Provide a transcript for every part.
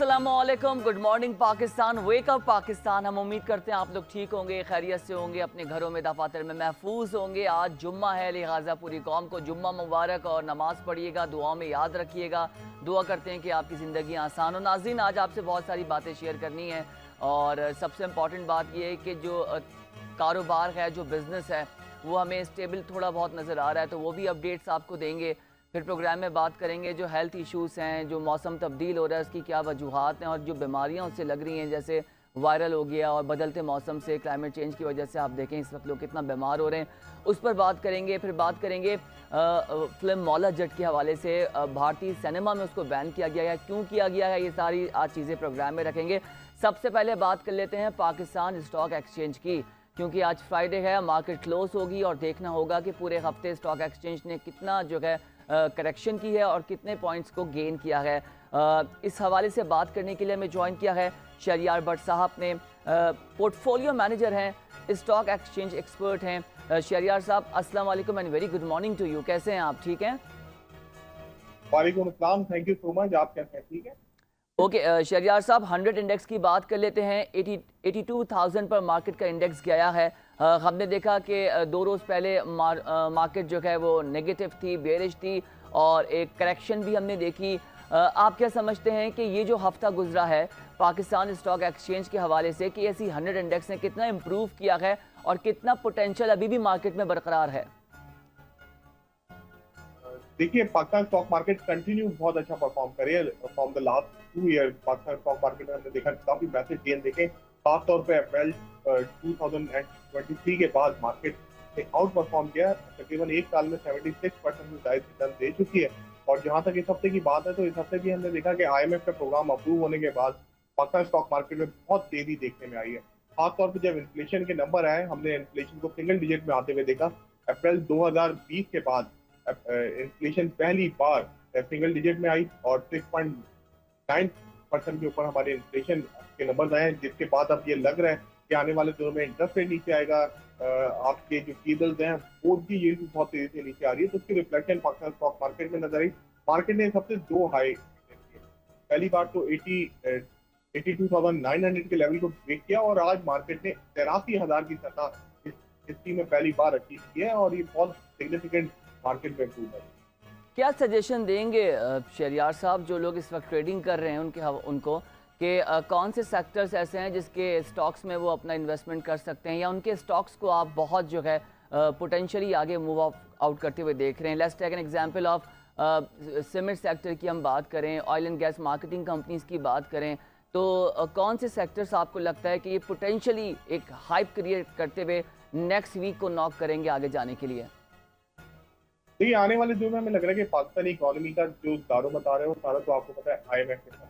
अस्सलामुअलैकुम, good morning Pakistan, wake up Pakistan. हम उम्मीद करते हैं आप लोग ठीक होंगे, खैरियत से होंगे, अपने घरों में दफातर में महफूज होंगे। आज जुम्मा है, लिहाजा पूरी कौम को जुम्मा मुबारक और नमाज पढ़िएगा, दुआ में याद रखिएगा। दुआ करते हैं कि आपकी ज़िंदगी आसान हो। नाज़रीन, आज आपसे बहुत सारी बातें शेयर करनी है और सबसे इम्पॉर्टेंट बात यह है कि जो कारोबार है, जो बिज़नेस है, वो हमें स्टेबल थोड़ा बहुत नज़र आ रहा है, तो वो भी अपडेट्स आपको देंगे। फिर प्रोग्राम में बात करेंगे जो हेल्थ इश्यूज़ हैं, जो मौसम तब्दील हो रहा है उसकी क्या वजूहात हैं और जो बीमारियां उससे लग रही हैं, जैसे वायरल हो गया और बदलते मौसम से, क्लाइमेट चेंज की वजह से आप देखें इस वक्त लोग कितना बीमार हो रहे हैं, उस पर बात करेंगे। फिर बात करेंगे फिल्म मौला जट के हवाले से, भारतीय सिनेमा में उसको बैन किया गया है, क्यों किया गया है, ये सारी आज चीज़ें प्रोग्राम में रखेंगे। सबसे पहले बात कर लेते हैं पाकिस्तान स्टॉक एक्सचेंज की, क्योंकि आज फ्राइडे है, मार्केट क्लोज होगी और देखना होगा कि पूरे हफ्ते स्टॉक एक्सचेंज ने कितना जो है करेक्शन की है और कितने पॉइंट्स को गेन किया है। इस हवाले से बात करने के लिए हमें ज्वाइन किया है शहरियार भट्ट साहब ने, पोर्टफोलियो मैनेजर हैं, स्टॉक एक्सचेंज एक्सपर्ट हैं। शहरियार साहब, अस्सलाम वालेकुम and very good morning to you. कैसे हैं आप, ठीक हैं? वालेकुम अस्सलाम, थैंक यू सो मच। आप कैसे हैं? ठीक है। ओके, शहरियार साहब, 100 इंडेक्स की बात कर लेते हैं। 82,000 पर मार्केट का इंडेक्स गया है। हमने देखा कि 2 रोज़ पहले मार्केट जो है वो नेगेटिव थी, बेरिश थी और एक करेक्शन भी हमने देखी। आप क्या समझते हैं कि ये जो हफ्ता गुजरा है पाकिस्तान स्टॉक एक्सचेंज के हवाले से, कि ऐसी 100 इंडेक्स ने कितना इम्प्रूव किया है और कितना पोटेंशियल अभी भी मार्केट में बरकरार है? देखिए, पाकिस्तान स्टॉक मार्केट कंटिन्यू बहुत अच्छा परफॉर्म करे from the last 2 year. Pakistan stock market में हमने देखा काफी मैसेज गेन देखे, खासतौर पे अप्रैल 2023 के बाद मार्केट ने आउट परफॉर्म किया। तकरीबन एक साल में 76% से ज्यादा रिटर्न दे चुकी है। और जहां तक इस हफ्ते की बात है, तो इस हफ्ते भी हमने देखा कि IMF का प्रोग्राम अप्रूव होने के बाद पाकिस्तान स्टॉक मार्केट में बहुत तेजी देखने में आई है। खासतौर पर जब इन्फ्लेशन के नंबर आए, हमने इन्फ्लेशन को सिंगल डिजिट में आते हुए देखा। अप्रैल 2020 के बाद इन्फ्लेशन पहली बार सिंगल डिजिट में आई और 6.9% के ऊपर हमारे इन्फ्लेशन के नंबर आए हैं, जिसके बाद अब ये लग रहा है कि आने वाले दिनों में इंटरेस्ट रेट नीचे आएगा। आपके जो टीजल्स हैं वो की यील्ड भी बहुत तेजी से नीचे आ रही है, तो उसकी रिफ्लेक्शन पाकिस्तान स्टॉक मार्केट में नजर आई। मार्केट ने सबसे 2 हाई, पहली बार तो 82,900 के लेवल को ब्रेक किया और आज मार्केट ने 83,000 की सतह हिस्ट्री में पहली बार अचीव की है और ये बहुत सिग्निफिकेंट मार्केट में इम्प्रूव है। क्या सजेशन देंगे शहरियार साहब, जो लोग इस वक्त ट्रेडिंग कर रहे हैं उनको कि कौन से सेक्टर्स ऐसे हैं जिसके स्टॉक्स में वो अपना इन्वेस्टमेंट कर सकते हैं, या उनके स्टॉक्स को आप बहुत जो है पोटेंशियली आगे मूव आउट करते हुए देख रहे हैं? Let's take an example of cement sector की हम बात करें, oil and gas marketing companies की बात करें, तो कौन से सेक्टर्स आपको लगता है कि ये पोटेंशियली एक हाइप क्रिएट करते हुए नेक्स्ट वीक को नॉक करेंगे आगे जाने के लिए? देखिए, आने वाले दिनों में हमें लग रहा है कि पाकिस्तानी इकोनॉमी का जो दारो मदार है वो सारा तो आपको पता है IMF के साथ।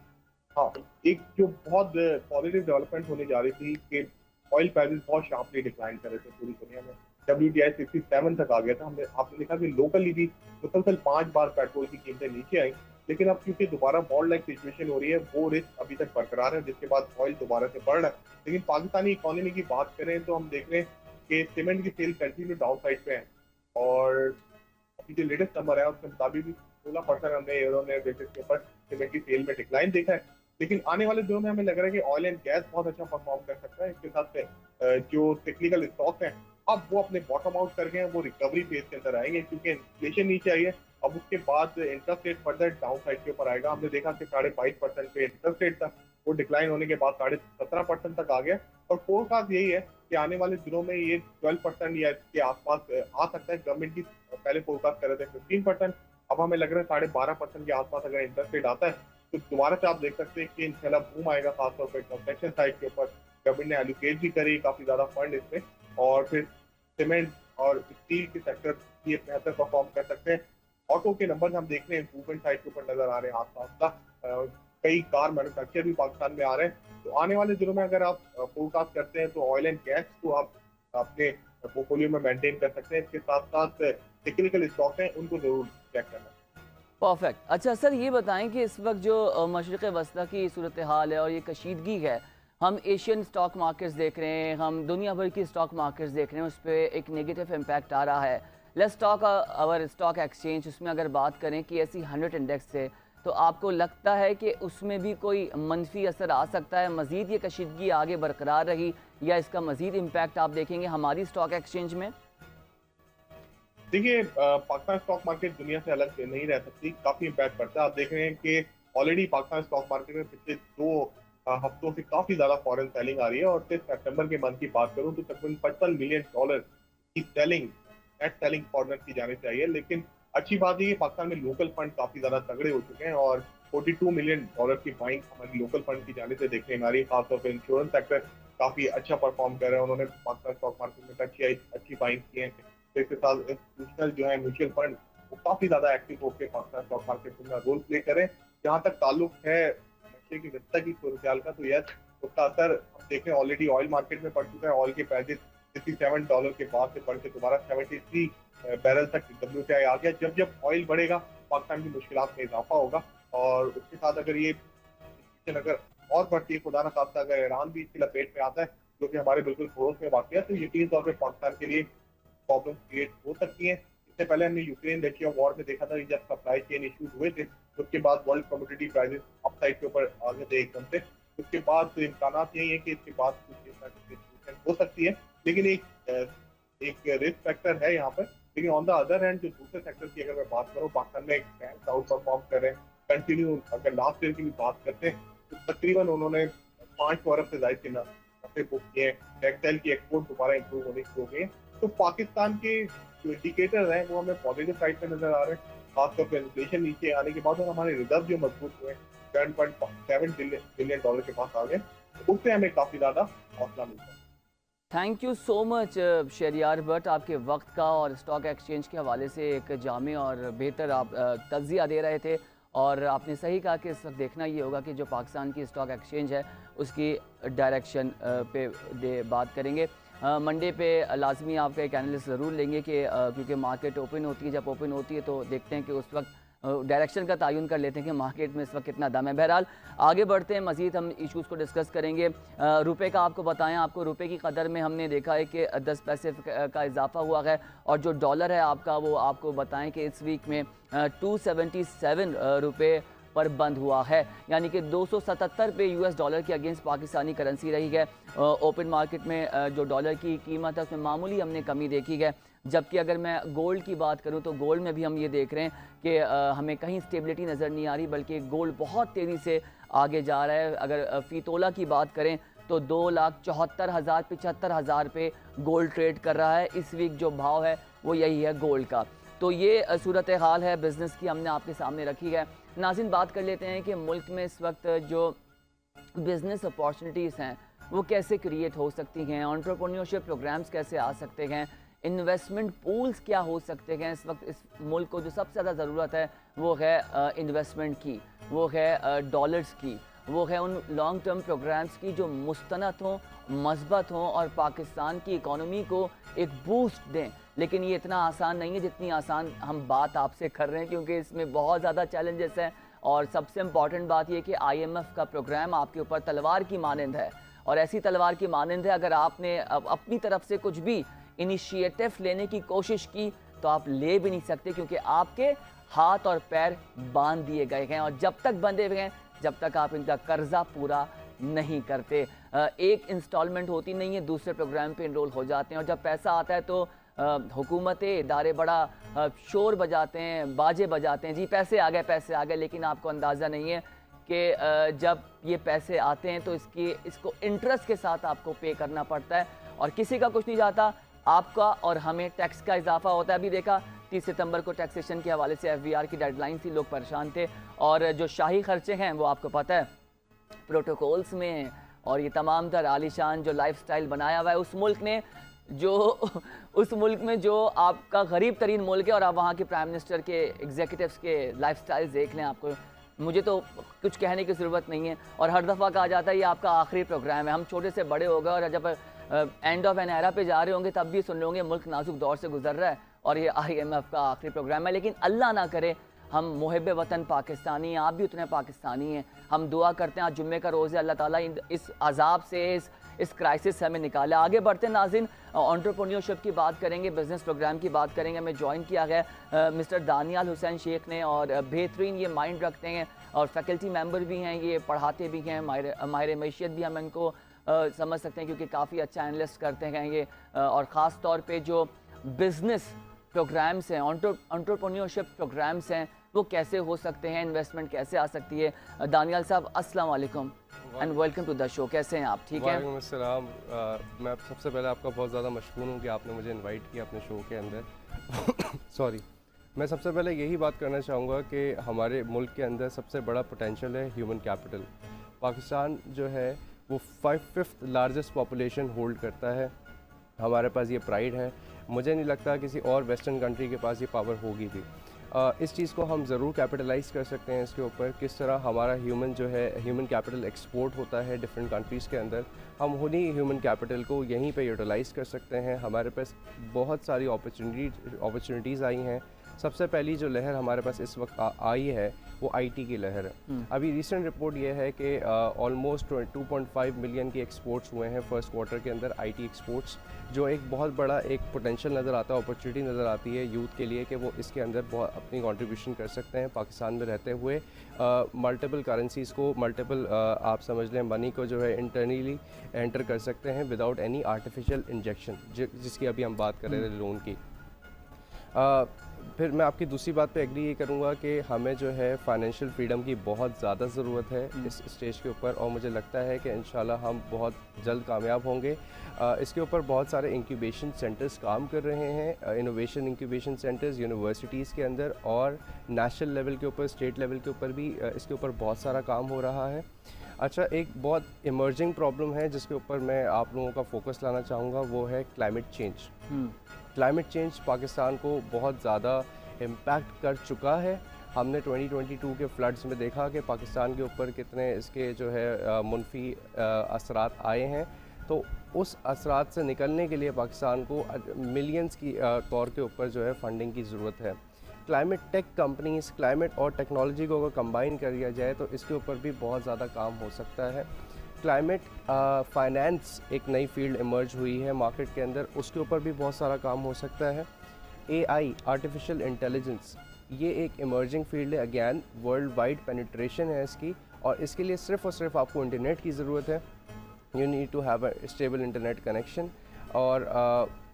हाँ, एक जो बहुत पॉजिटिव डेवलपमेंट होने जा रही थी कि ऑयल प्राइसेस बहुत शार्पली डिक्लाइन कर रहे थे पूरी दुनिया में। WTI 67 तक आ गया था। आपने देखा कि लोकली भी मुसलसल 5 बार पेट्रोल की कीमतें नीचे आई। लेकिन अब क्योंकि दोबारा बॉन्ड लाइक सिचुएशन हो रही है, वो रिस्क अभी तक बरकरार है, जिसके बाद ऑयल दोबारा से बढ़ रहा है। लेकिन पाकिस्तानी इकोनॉमी की बात करें तो हम देख रहे हैं कि सीमेंट की सेल कंटिन्यू डाउन साइड पे है और अभी जो लेटेस्ट नंबर है उसके मुताबिक भी 16% हमने ईयर ऑन ईयर बेसिस के ऊपर सीमेंट की सेल में डिक्लाइन देखा है। लेकिन आने वाले दिनों में हमें लग रहा है कि ऑयल एंड गैस बहुत अच्छा परफॉर्म कर सकता है। इसके साथ जो टेक्निकल स्टॉक हैं अब वो अपने बॉटम आउट कर गए हैं, वो रिकवरी फेज के अंदर आएंगे क्योंकि इन्फ्लेशन नीचे आई है। अब उसके बाद interest rate further down side के ऊपर आएगा। हमने देखा कि 22.5% पे इंटरेस्ट रेट था, वो डिक्लाइन होने के बाद 17.5% तक आ गया और फोरकास्ट यही है कि आने वाले दिनों में ये 12% या इसके आसपास आ सकता है। गवर्नमेंट की पहले फोरकास्ट कर रहे थे 15%, अब हमें लग रहा है 12.5% के आसपास अगर इंटरेस्ट रेट आता है तो दोबारा से आप देख सकते हैं कि इंशाल्लाह बूम आएगा, खासतौर पर कंस्ट्रक्शन साइड के ऊपर। गवर्नमेंट ने एलोकेट भी करी काफी ज्यादा फंड इसमें और फिर सीमेंट और स्टील के सेक्टर ये बेहतर परफॉर्म कर सकते हैं। ऑटो के नंबर हम देख रहे हैं इम्प्रूवमेंट साइड के ऊपर नजर आ रहे हैं आसपास। कई कार मैन्युफैक्चर भी पाकिस्तान में आ रहे हैं। तो आने वाले दिनों में अगर आप फोरकास्ट करते हैं तो ऑयल एंड गैस को आप अपने पोर्टफोलियो में मेंटेन कर सकते हैं। इसके साथ साथ टेक्निकल स्टॉक हैं उनको जरूर चेक करना। परफेक्ट। अच्छा सर, ये बताएं कि इस वक्त जो मशरिक़ वस्ता की सूरत हाल है और ये कशीदगी है, हम एशियन स्टॉक मार्केट्स देख रहे हैं, हम दुनिया भर की स्टॉक मार्केट्स देख रहे हैं, उस पर एक नेगेटिव इम्पैक्ट आ रहा है। Let's talk our stock exchange. उसमें अगर बात करें कि ऐसी 100 इंडेक्स से तो आपको लगता है कि उसमें भी कोई मनफी असर आ सकता है? मज़ीद ये कशीदगी आगे बरकरार रही या इसका मज़ीद इम्पैक्ट आप देखेंगे हमारी स्टॉक एक्सचेंज में? देखिए, पाकिस्तान स्टॉक मार्केट दुनिया से अलग नहीं रह सकती, काफी इम्पैक्ट पड़ता है। आप देख रहे हैं कि ऑलरेडी पाकिस्तान स्टॉक मार्केट में पिछले 2 हफ्तों से काफी ज्यादा फॉरेन सेलिंग आ रही है, और सिर्फ सितंबर के मंथ की बात करूं तो तकरीबन $55 मिलियन की सेलिंग, नेट सेलिंग फॉरेनर की जानी चाहिए। लेकिन अच्छी बात है कि पाकिस्तान में लोकल फंड काफी ज्यादा तगड़े हो चुके हैं, और $42 मिलियन की बाइंग हमारी लोकल फंड की जाने से देखने में आ रही है। खासतौर पर इंश्योरेंस सेक्टर काफी अच्छा परफॉर्म कर रहे हैं, उन्होंने पाकिस्तान स्टॉक मार्केट में अच्छी बाइंग की है। तो इसके साथ इंस्टीट्यूशनल जो है म्यूचुअल फंड, वो काफी ज्यादा एक्टिव होकर पाकिस्तान स्टॉक मार्केट में रोल प्ले करें। जहां तक ताल्लुक है नशे की वित्ता की सूरत का, तो यस, उसका असर हम देख रहे हैं ऑलरेडी ऑयल मार्केट में पड़ चुका है। ऑयल के प्राइसेस $67 के बाद से बढ़ के दोबारा 73 बैरल तक WTI आ गया। जब जब ऑयल बढ़ेगा, पाकिस्तान की मुश्किलात में इजाफा होगा, और उसके साथ अगर ये सिचुएशन अगर और बढ़ती है, खुदा न खास्ता अगर ईरान भी इसकी लपेट में आता है, जो कि हमारे बिल्कुल पड़ोस में वाक़ है, तो यकीन तौर पर पाकिस्तान के लिए प्रॉब्लम क्रिएट हो सकती है। इससे पहले हमने यूक्रेन रशिया वॉर में देखा था कि जब सप्लाई चेन इश्यूज हुए थे, तो उसके बाद वर्ल्ड कमोडिटी प्राइसेस अपसाइड के ऊपर आ गए थे एकदम से। उसके बाद तो इम्कान यही है कि इसके बाद कुछ इस तरह की सिचुएशन हो सकती है, लेकिन एक रिस्क फैक्टर है यहाँ पर। लेकिन ऑन द अदर हैंड, जो दूसरे सेक्टर की अगर मैं बात करूँ, पाकिस्तान में बैंक आउट परफॉर्म कर रहे हैं कंटिन्यू। अगर लास्ट ईयर की भी बात करते हैं तो तकरीबन उन्होंने 5 अरब से ज्यादा के नफे बुक किए हैं। टेक्सटाइल की एक्सपोर्ट दोबारा इंप्रूव होने शुरू हो गई है। तो पाकिस्तान के जो इंडिकेटर हैं वो हमें पॉजिटिव साइड पे नजर आ रहे हैं, खासतौर पर इन्फ्लेशन नीचे आने के बाद, और हमारे रिजर्व जो मजबूत हुए $7.7 बिलियन के पास आ गए, तो उससे हमें काफी ज्यादा हौसला मिलता है। Thank you so much Shahriyar Bhatt, आपके वक्त का और स्टॉक एक्सचेंज के हवाले से एक जामे और बेहतर आप तज्जिया दे रहे थे। और आपने सही कहा कि इस वक्त देखना ये होगा कि जो पाकिस्तान की स्टॉक एक्सचेंज है उसकी डायरेक्शन पे बात करेंगे। मंडे पे लाजमी आपका एक एनालिस्ट ज़रूर लेंगे कि क्योंकि मार्केट ओपन होती है, जब ओपन होती है तो देखते हैं कि उस वक्त डायरेक्शन का तयन कर लेते हैं कि मार्केट में इस वक्त कितना दम है। बहरहाल आगे बढ़ते हैं, मज़ीद हम इश्यूज़ को डिस्कस करेंगे। रुपए का आपको बताएं, आपको रुपए की कदर में हमने देखा है कि 10 पैसे का इजाफा हुआ है, और जो डॉलर है आपका, वो आपको बताएं कि इस वीक में 277 रुपये पर बंद हुआ है, यानी कि 277 पे US डॉलर के अगेंस्ट पाकिस्तानी करेंसी रही है। ओपन मार्केट में जो डॉलर की कीमत है उसमें मामूली हमने कमी देखी है। जबकि अगर मैं गोल्ड की बात करूं तो गोल्ड में भी हम ये देख रहे हैं कि हमें कहीं स्टेबिलिटी नज़र नहीं आ रही, बल्कि गोल्ड बहुत तेज़ी से आगे जा रहा है। अगर फ़ी तोला की बात करें तो 2,74,000 75,000 पे गोल्ड ट्रेड कर रहा है। इस वीक जो भाव है वो यही है गोल्ड का। तो ये सूरत हाल है बिज़नेस की, हमने आपके सामने रखी है। नाज़रीन, बात कर लेते हैं कि मुल्क में इस वक्त जो बिज़नेस अपॉर्चुनिटीज़ हैं वो कैसे क्रिएट हो सकती हैं, एंटरप्रेन्योरशिप प्रोग्राम्स कैसे आ सकते हैं, इन्वेस्टमेंट पूल्स क्या हो सकते हैं। इस वक्त इस मुल्क को जो सबसे ज़्यादा ज़रूरत है वो है इन्वेस्टमेंट की, वो है डॉलर्स की, वो है उन लॉन्ग टर्म प्रोग्राम्स की जो मुस्तनद हों, मजबूत हों और पाकिस्तान की इकॉनमी को एक बूस्ट दें। लेकिन ये इतना आसान नहीं है जितनी आसान हम बात आपसे कर रहे हैं, क्योंकि इसमें बहुत ज़्यादा चैलेंजेस हैं। और सबसे इम्पॉर्टेंट बात यह कि IMF का प्रोग्राम आपके ऊपर तलवार की मानंद है, और ऐसी तलवार की मानंद है अगर आपने अपनी तरफ से कुछ भी इनिशिएटिव लेने की कोशिश की तो आप ले भी नहीं सकते, क्योंकि आपके हाथ और पैर बांध दिए गए हैं, और जब तक बंधे हुए हैं जब तक आप इनका कर्जा पूरा नहीं करते। एक इंस्टॉलमेंट होती नहीं है, दूसरे प्रोग्राम पे इनरोल हो जाते हैं, और जब पैसा आता है तो हुकूमतें इदारे बड़ा शोर बजाते हैं, बाजे बजाते हैं, जी पैसे आ गए। लेकिन आपको अंदाज़ा नहीं है कि जब ये पैसे आते हैं तो इसको इंटरेस्ट के साथ आपको पे करना पड़ता है, और किसी का कुछ नहीं जाता, आपका और हमें टैक्स का इजाफा होता है। अभी देखा 30 सितंबर को टैक्सेशन के हवाले से FBR की डेडलाइन थी, लोग परेशान थे, और जो शाही खर्चे हैं वो आपको पता है प्रोटोकॉल्स में, और ये तमाम तर आलीशान जो लाइफस्टाइल बनाया हुआ है उस मुल्क ने, उस मुल्क में जो आपका गरीब तरीन मुल्क है, और आप वहाँ के प्राइम मिनिस्टर के एग्जीक्यूटिव्स के लाइफस्टाइल देख लें, आपको मुझे तो कुछ कहने की ज़रूरत नहीं है। और हर दफ़ा कहा जाता है ये आपका आखिरी प्रोग्राम है, हम छोटे से बड़े हो गए, और जब एंड ऑफ एन एरा पे जा रहे होंगे तब भी सुन रहे होंगे मुल्क नाजुक दौर से गुजर रहा है और ये IMF का आखिरी प्रोग्राम है। लेकिन अल्लाह ना करे हम मुहिब वतन पाकिस्तानी हैं, आप भी उतने पाकिस्तानी हैं। हम दुआ करते हैं आज जुम्मे का रोज़ है, अल्लाह ताला इस अजाब से, इस क्राइसिस से हमें निकाले। आगे बढ़ते हैं नाज़रीन, एंटरप्रेन्योरशिप की बात करेंगे, बिज़नेस प्रोग्राम की बात करेंगे। हमें ज्वाइन किया गया मिस्टर दानियाल हुसैन शेख ने, और बेहतरीन ये माइंड रखते हैं और फैकल्टी मेंबर भी हैं, ये पढ़ाते भी हैं, माहिर मैशियत भी हम इनको समझ सकते हैं क्योंकि काफ़ी अच्छा एनालिस्ट करते हैं ये। और ख़ास तौर पे जो बिज़नेस प्रोग्राम्स हैं, एंटरप्रेन्योरशिप प्रोग्राम्स हैं, वो कैसे हो सकते हैं, इन्वेस्टमेंट कैसे आ सकती है। दानियाल साहब अस्सलाम वालेकुम and welcome to the show. कैसे हैं आप? ठीक है। वालेकुम अस्सलाम। मैं सबसे पहले आपका बहुत ज़्यादा मशकूर हूँ कि आपने मुझे इनवाइट किया अपने शो के अंदर। सॉरी। मैं सबसे पहले यही बात करना चाहूँगा कि हमारे मुल्क के अंदर सबसे बड़ा पोटेंशियल है ह्यूमन कैपिटल। पाकिस्तान जो है वो 5th लार्जेस्ट पॉपुलेशन होल्ड करता है। हमारे पास ये प्राइड है। मुझे नहीं लगता किसी और वेस्टर्न कंट्री के पास ये पावर होगी भी। इस चीज़ को हम ज़रूर कैपिटलाइज़ कर सकते हैं इसके ऊपर, किस तरह हमारा ह्यूमन कैपिटल एक्सपोर्ट होता है डिफरेंट कंट्रीज़ के अंदर। हम उन्हीं ह्यूमन कैपिटल को यहीं पे यूटिलाइज़ कर सकते हैं। हमारे पास बहुत सारी अपॉर्चुनिटीज़ आई हैं। सबसे पहली जो लहर हमारे पास इस वक्त आई है वो आईटी की लहर है। अभी रिसेंट रिपोर्ट ये है कि ऑलमोस्ट 2.5 मिलियन के एक्सपोर्ट्स हुए हैं फर्स्ट क्वार्टर के अंदर, आईटी एक्सपोर्ट्स, जो एक बहुत बड़ा एक पोटेंशियल नज़र आता है, अपॉर्चुनिटी नज़र आती है यूथ के लिए कि वो इसके अंदर बहुत अपनी कंट्रीब्यूशन कर सकते हैं पाकिस्तान में रहते हुए। मल्टीपल करेंसीज़ को, मल्टीपल आप समझ लें मनी को जो है इंटरनली एंटर कर सकते हैं विदाउट एनी आर्टिफिशियल इंजेक्शन, जिसकी अभी हम बात कर रहे थे लोन की। फिर मैं आपकी दूसरी बात पे एग्री ये करूँगा कि हमें जो है फाइनेंशियल फ्रीडम की बहुत ज़्यादा ज़रूरत है इस स्टेज के ऊपर, और मुझे लगता है कि इंशाल्लाह हम बहुत जल्द कामयाब होंगे। इसके ऊपर बहुत सारे इंक्यूबेशन सेंटर्स काम कर रहे हैं, इनोवेशन इंक्यूबेशन सेंटर्स यूनिवर्सिटीज़ के अंदर, और नेशनल लेवल के ऊपर, स्टेट लेवल के ऊपर भी इसके ऊपर बहुत सारा काम हो रहा है। अच्छा, एक बहुत इमर्जिंग प्रॉब्लम है जिसके ऊपर मैं आप लोगों का फोकस लाना चाहूँगा, वो है climate change. Climate change Pakistan को बहुत ज़्यादा इम्पैक्ट कर चुका है। हमने 2022 के फ्लड्स में देखा कि पाकिस्तान के ऊपर कितने इसके जो है मुनफी असरात आए हैं। तो उस असरात से निकलने के लिए पाकिस्तान को मिलियंस की तौर के ऊपर जो है फंडिंग की ज़रूरत है। क्लाइमेट टेक कंपनीज़, क्लाइमेट और टेक्नोलॉजी को अगर कंबाइन कर दिया जाए तो इसके ऊपर भी बहुत ज़्यादा काम हो सकता है। क्लाइमेट फाइनेंस एक नई फील्ड इमर्ज हुई है मार्केट के अंदर, उसके ऊपर भी बहुत सारा काम हो सकता है। एआई, आर्टिफिशियल इंटेलिजेंस, ये एक इमर्जिंग फील्ड है। अगेन वर्ल्ड वाइड पेनिट्रेशन है इसकी, और इसके लिए सिर्फ़ और सिर्फ आपको इंटरनेट की ज़रूरत है। You need to have a stable internet connection. और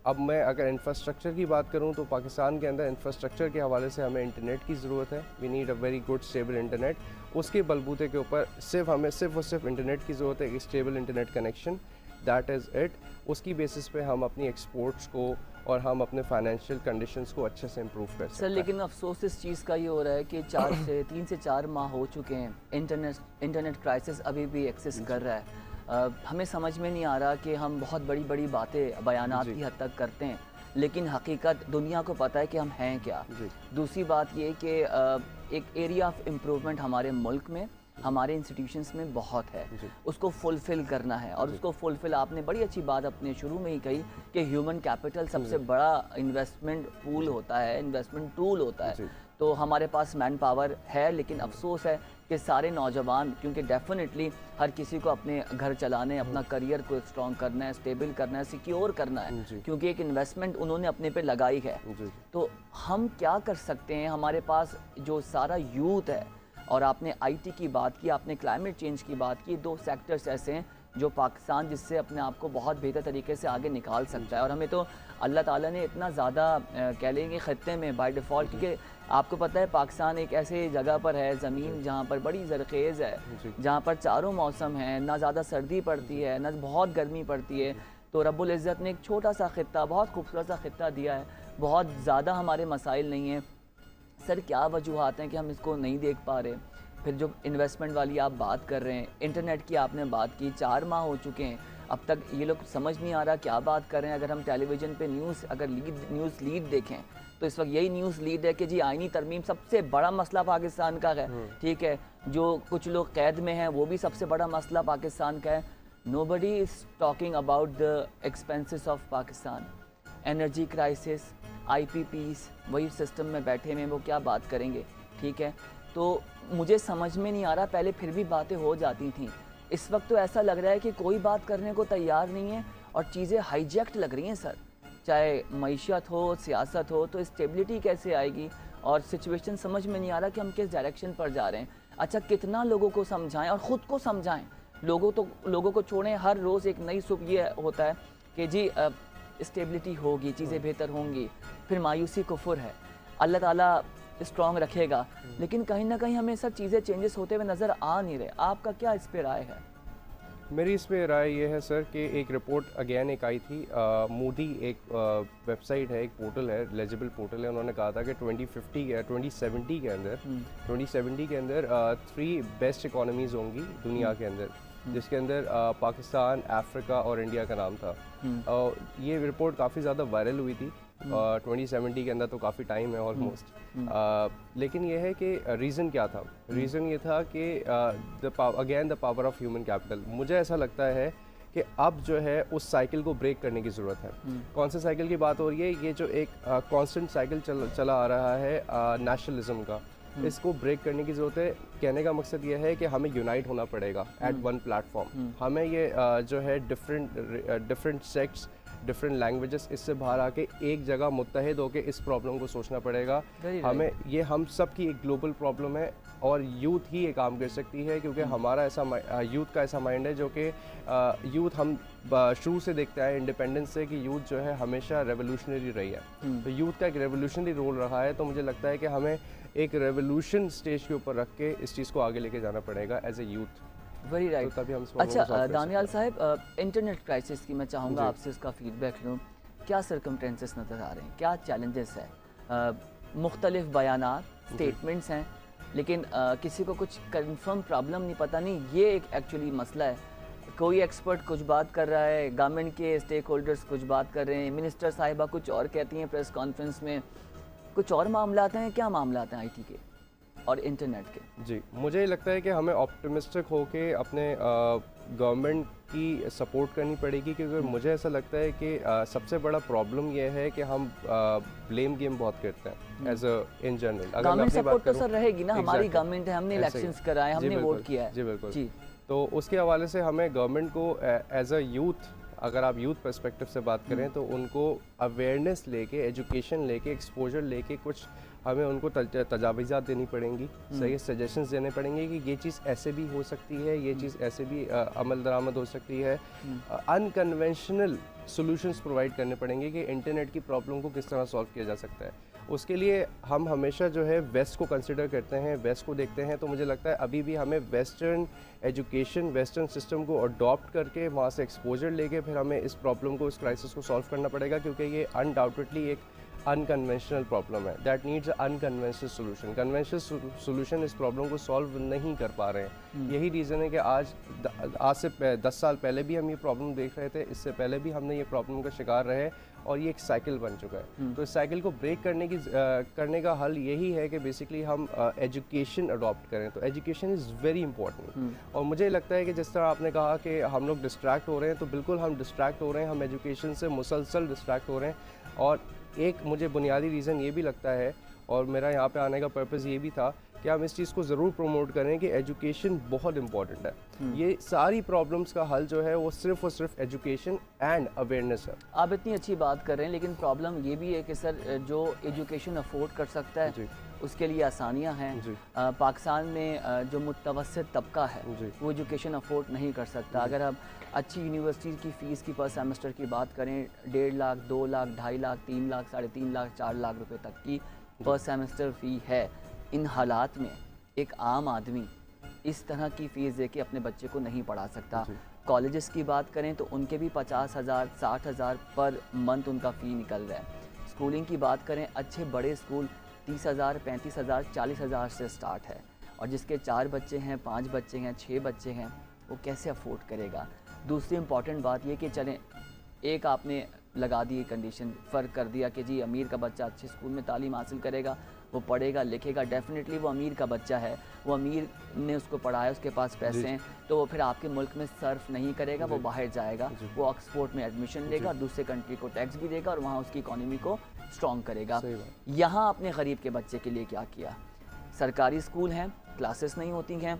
अब मैं अगर इंफ्रास्ट्रक्चर की बात करूं तो पाकिस्तान के अंदर इंफ्रास्ट्रक्चर के हवाले से हमें इंटरनेट की ज़रूरत है। We need a very good stable internet. उसके बलबूते के ऊपर हमें सिर्फ और सिर्फ इंटरनेट की ज़रूरत है, एक stable internet connection, that is it. उसकी बेसिस पे हम अपनी एक्सपोर्ट्स को और हम अपने फाइनेंशियल कंडीशंस को अच्छे से इम्प्रूव कर सकते हैं। सर, लेकिन अफसोस इस चीज़ का ये हो रहा है कि 3 से 4 माह हो चुके हैं, इंटरनेट क्राइसिस अभी भी एक्सिस्ट कर रहा है। हमें समझ में नहीं आ रहा कि हम बहुत बड़ी बड़ी बातें बयानात की हद तक करते हैं, लेकिन हकीकत दुनिया को पता है कि हम हैं क्या। दूसरी बात ये कि एक एरिया ऑफ इम्प्रूवमेंट हमारे मुल्क में, हमारे इंस्टीट्यूशंस में बहुत है, उसको फुलफ़िल करना है। और उसको फुलफ़िल, आपने बड़ी अच्छी बात अपने शुरू में ही कही कि ह्यूमन कैपिटल सबसे बड़ा इन्वेस्टमेंट पूल होता है, इन्वेस्टमेंट टूल होता है। तो हमारे पास मैन पावर है, लेकिन अफसोस है कि सारे नौजवान, क्योंकि डेफिनेटली हर किसी को अपने घर चलाने, अपना करियर को स्ट्रॉन्ग करना है, स्टेबल करना है, सिक्योर करना है, क्योंकि एक इन्वेस्टमेंट उन्होंने अपने पे लगाई है। तो हम क्या कर सकते हैं? हमारे पास जो सारा यूथ है, और आपने आईटी की बात की, आपने क्लाइमेट चेंज की बात की, 2 सेक्टर्स ऐसे हैं जो पाकिस्तान जिससे अपने आप को बहुत बेहतर तरीके से आगे निकाल सकता है। और हमें तो अल्लाह ताला ने इतना ज़्यादा कह लेंगे ख़त्ते में बाय डिफ़ॉल्ट, क्योंकि आपको पता है पाकिस्तान एक ऐसे जगह पर है, ज़मीन जहाँ पर बड़ी ज़रख़ेज़ है, जहाँ पर चारों मौसम हैं, ना ज़्यादा सर्दी पड़ती है, ना बहुत गर्मी पड़ती है। तो रब्बुल इज़्ज़त ने एक छोटा सा ख़ित्ता, बहुत खूबसूरत सा ख़ित्ता दिया है, बहुत ज़्यादा हमारे मसाइल नहीं हैं। सर, क्या वजूहात हैं कि हम इसको नहीं देख पा रहे? फिर जो इन्वेस्टमेंट वाली आप बात कर रहे हैं, इंटरनेट की आपने बात की, 4 माह हो चुके हैं, अब तक ये लोग समझ नहीं आ रहा क्या बात कर रहे हैं। अगर हम टेलीविज़न पे न्यूज़ लीड देखें तो इस वक्त यही न्यूज़ लीड है कि जी आईनी तरमीम सबसे बड़ा मसला पाकिस्तान का है। ठीक है, जो कुछ लोग कैद में हैं वो भी सबसे बड़ा मसला पाकिस्तान का है। Nobody is talking about the expenses of Pakistan, energy crisis, IPPs, वही सिस्टम में बैठे हुए हैं, वो क्या बात करेंगे। ठीक है, तो मुझे समझ में नहीं आ रहा, पहले फिर भी बातें हो जाती थी, इस वक्त तो ऐसा लग रहा है कि कोई बात करने को तैयार नहीं है और चीज़ें हाईजैक्ट लग रही हैं सर। चाहे मईशत हो, सियासत हो, तो स्टेबिलिटी कैसे आएगी और सिचुएशन समझ में नहीं आ रहा कि हम किस डायरेक्शन पर जा रहे हैं। अच्छा, कितना लोगों को समझाएं और ख़ुद को समझाएं, लोगों को छोड़ें। हर रोज़ एक नई सुबह ये होता है कि जी स्टेबिलिटी होगी, चीज़ें बेहतर होंगी, फिर मायूसी कुफर है, अल्लाह ताला स्ट्रॉन्ग रखेगा, लेकिन कहीं ना कहीं हमें सब चीज़ें चेंजेस होते हुए नज़र आ नहीं रहे। आपका क्या इस पर राय है? मेरी इस पे राय ये है सर कि एक रिपोर्ट अगेन एक आई थी, मूडी एक वेबसाइट है, एक पोर्टल है, लेजिबल पोर्टल है, उन्होंने कहा था कि 2070 के अंदर 3 बेस्ट इकोनॉमीज़ होंगी दुनिया के अंदर, जिसके अंदर पाकिस्तान, अफ्रीका और इंडिया का नाम था। ये रिपोर्ट काफ़ी ज़्यादा वायरल हुई थी 2070 के अंदर, तो काफ़ी टाइम है ऑलमोस्ट। लेकिन ये है कि रीज़न क्या था? रीज़न ये था कि again the power of human capital. मुझे ऐसा लगता है कि अब जो है उस साइकिल को ब्रेक करने की ज़रूरत है। कौन से साइकिल की बात हो रही है? ये जो एक कांस्टेंट साइकिल चला आ रहा है नेशनलिज्म का, इसको ब्रेक करने की ज़रूरत है। कहने का मकसद ये है कि हमें यूनाइट होना पड़ेगा एट वन प्लेटफॉर्म। हमें ये जो है डिफरेंट सेक्ट्स, डिफरेंट लैंग्वेजेस, इससे बाहर आके एक जगह मुत्तहिद होकर इस प्रॉब्लम को सोचना पड़ेगा। हमें ये हम सब की एक ग्लोबल प्रॉब्लम है और यूथ ही ये काम कर सकती है, क्योंकि हमारा ऐसा यूथ का ऐसा माइंड है जो कि यूथ हम शुरू से देखते आए इंडिपेंडेंस से कि यूथ जो है हमेशा रेवोल्यूशनरी रही है। तो यूथ का एक रेवोल्यूशनरी रोल रहा है, तो मुझे लगता है कि हमें एक रेवोल्यूशन स्टेज के ऊपर रख के इस चीज़ को आगे लेके जाना पड़ेगा as a youth. Very right. तभी हम अच्छा दानियाल साहब, इंटरनेट क्राइसिस की मैं चाहूँगा आपसे इसका फीडबैक लूँ। क्या सर्कमटेंसेस नज़र आ रहे हैं, क्या चैलेंजेस है? मुख्तलिफ बयानात, स्टेटमेंट्स हैं, लेकिन किसी को कुछ कंफर्म प्रॉब्लम नहीं, पता नहीं ये एक एक्चुअली मसला है। कोई एक्सपर्ट कुछ बात कर रहा है, गवर्नमेंट के स्टेक होल्डर्स कुछ बात कर रहे हैं, मिनिस्टर साहिबा कुछ और कहती हैं प्रेस कॉन्फ्रेंस में, कुछ और मामला आते हैं। क्या मामला आते हैं IT के और इंटरनेट के? जी, मुझे लगता है कि हमें ऑप्टिमिस्टिक होके अपने गवर्नमेंट की सपोर्ट करनी पड़ेगी, क्योंकि मुझे ऐसा लगता है कि सबसे बड़ा प्रॉब्लम ये है कि हम ब्लेम गेम बहुत करते हैं as in general. Government support तो सर रहेगी ना, हमारी गवर्नमेंट है, हमने इलेक्शंस कराए, हमने वोट किया है। जी बिल्कुल जी। तो उसके हवाले से हमें गवर्नमेंट को एज अ यूथ, अगर आप यूथ पर्सपेक्टिव से बात करें तो उनको अवेयरनेस लेके, एजुकेशन लेके, एक्सपोजर लेके कुछ हमें उनको तजावीज़ात देनी पड़ेंगी, सही सजेशंस देने पड़ेंगे कि ये चीज़ ऐसे भी हो सकती है, ये चीज़ ऐसे भी अमल दरामद हो सकती है। अनकन्वेंशनल सॉल्यूशंस प्रोवाइड करने पड़ेंगे कि इंटरनेट की प्रॉब्लम को किस तरह सॉल्व किया जा सकता है। उसके लिए हम हमेशा जो है वेस्ट को कंसिडर करते हैं, वेस्ट को देखते हैं, तो मुझे लगता है अभी भी हमें वेस्टर्न एजुकेशन, वेस्टर्न सिस्टम को अडॉप्ट करके वहाँ से एक्सपोजर लेके फिर हमें इस प्रॉब्लम को, इस क्राइसिस को सॉल्व करना पड़ेगा, क्योंकि ये अनडाउटेडली एक अनकन्वेंशनल प्रॉब्लम है that needs unconventional solution. Conventional solution इस प्रॉब्लम को सॉल्व नहीं कर पा रहे हैं। यही रीज़न है कि आज से 10 साल पहले भी हम ये प्रॉब्लम देख रहे थे, इससे पहले भी हमने ये प्रॉब्लम का शिकार रहे और ये एक साइकिल बन चुका है। तो इस साइकिल को ब्रेक करने का हल यही है कि बेसिकली हम एजुकेशन अडॉप्ट करें। तो एजुकेशन इज़ वेरी इंपॉर्टेंट। और मुझे लगता है कि जिस तरह आपने कहा कि हम लोग डिस्ट्रैक्ट हो रहे हैं, तो बिल्कुल हम डिस्ट्रैक्ट हो रहे हैं, हम एजुकेशन से मुसलसल डिस्ट्रैक्ट हो रहे हैं। और एक मुझे बुनियादी रीज़न ये भी लगता है, और मेरा यहाँ पे आने का पर्पज़ ये भी था कि हम इस चीज़ को ज़रूर प्रमोट करें कि एजुकेशन बहुत इंपॉर्टेंट है। ये सारी प्रॉब्लम्स का हल जो है वो सिर्फ और सिर्फ एजुकेशन एंड अवेयरनेस है। आप इतनी अच्छी बात कर रहे हैं, लेकिन प्रॉब्लम ये भी है कि सर जो एजुकेशन अफोर्ड कर सकता है उसके लिए आसानियाँ हैं। पाकिस्तान में जो मुतवस्सित तबका है वो एजुकेशन अफोर्ड नहीं कर सकता। अगर हम अच्छी यूनिवर्सिटी की फ़ीस की पर सेमेस्टर की बात करें, 1.5 लाख, 2 लाख, 2.5 लाख, 3 लाख, 3.5 लाख, 4 लाख रुपए तक की पर सेमेस्टर फ़ी है। इन हालात में एक आम आदमी इस तरह की फ़ीस दे के अपने बच्चे को नहीं पढ़ा सकता। कॉलेजेस की बात करें तो उनके भी 50,000, 60,000 पर मंथ उनका फ़ी निकल रहा है। स्कूलिंग की बात करें, अच्छे बड़े स्कूल 30,000, 35,000, 40,000 से स्टार्ट है, और जिसके 4 बच्चे हैं, 5 बच्चे हैं, 6 बच्चे हैं, वो कैसे अफोर्ड करेगा। दूसरी इम्पॉर्टेंट बात ये कि चलें, एक आपने लगा दी कंडीशन, फ़र्क कर दिया कि जी अमीर का बच्चा अच्छे स्कूल में तालीम हासिल करेगा, वो पढ़ेगा लिखेगा, डेफिनेटली वो अमीर का बच्चा है, वो अमीर ने उसको पढ़ाया, उसके पास पैसे हैं, तो वो फिर आपके मुल्क में सर्फ नहीं करेगा, वो बाहर जाएगा, वो ऑक्सफोर्ड में एडमिशन लेगा, दूसरे कंट्री को टैक्स भी देगा और वहाँ उसकी इकॉनमी को स्ट्रॉन्ग करेगा। यहाँ आपने गरीब के बच्चे के लिए क्या किया? सरकारी स्कूल हैं, क्लासेस नहीं होती हैं,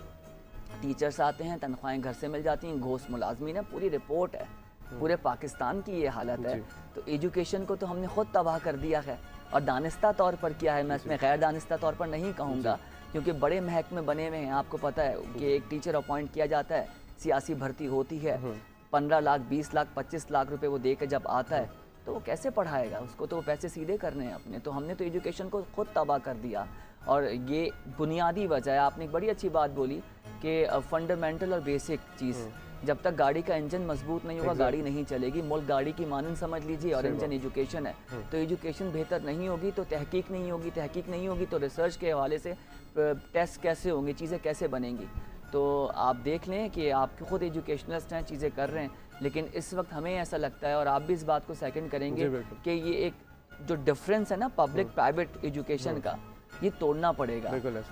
टीचर्स आते हैं, तनख्वाहें घर से मिल जाती हैं, घोष मुलाजमीन है, पूरी रिपोर्ट है, पूरे पाकिस्तान की ये हालत है। तो एजुकेशन को तो हमने खुद तबाह कर दिया है, और दानिस्ता तौर पर किया है, मैं इसमें गैर दानिस्ता तौर पर नहीं कहूँगा, क्योंकि बड़े महकमे बने हुए हैं। आपको पता है कि एक टीचर अपॉइंट किया जाता है, सियासी भर्ती होती है, 15 लाख 20 लाख 25 लाख रुपए वो दे के जब आता है तो वो कैसे पढ़ाएगा, उसको तो वो पैसे सीधे करने हैं अपने। तो हमने तो एजुकेशन को खुद तबाह कर दिया, और ये बुनियादी वजह है। आपने एक बड़ी अच्छी बात बोली कि फंडामेंटल और बेसिक चीज़, जब तक गाड़ी का इंजन मजबूत नहीं होगा गाड़ी नहीं चलेगी। मुल्क गाड़ी की मानन समझ लीजिए, और इंजन एजुकेशन है। तो एजुकेशन बेहतर नहीं होगी तो तहकीक नहीं होगी, तहकीक नहीं होगी तो रिसर्च के हवाले से टेस्ट कैसे होंगे, चीज़ें कैसे बनेंगी। तो आप देख लें कि आप खुद एजुकेशनलिस्ट हैं, चीज़ें कर रहे हैं, लेकिन इस वक्त हमें ऐसा लगता है, और आप भी इस बात को सेकंड करेंगे, कि ये एक जो डिफरेंस है ना पब्लिक प्राइवेट एजुकेशन का, ये तोड़ना पड़ेगा।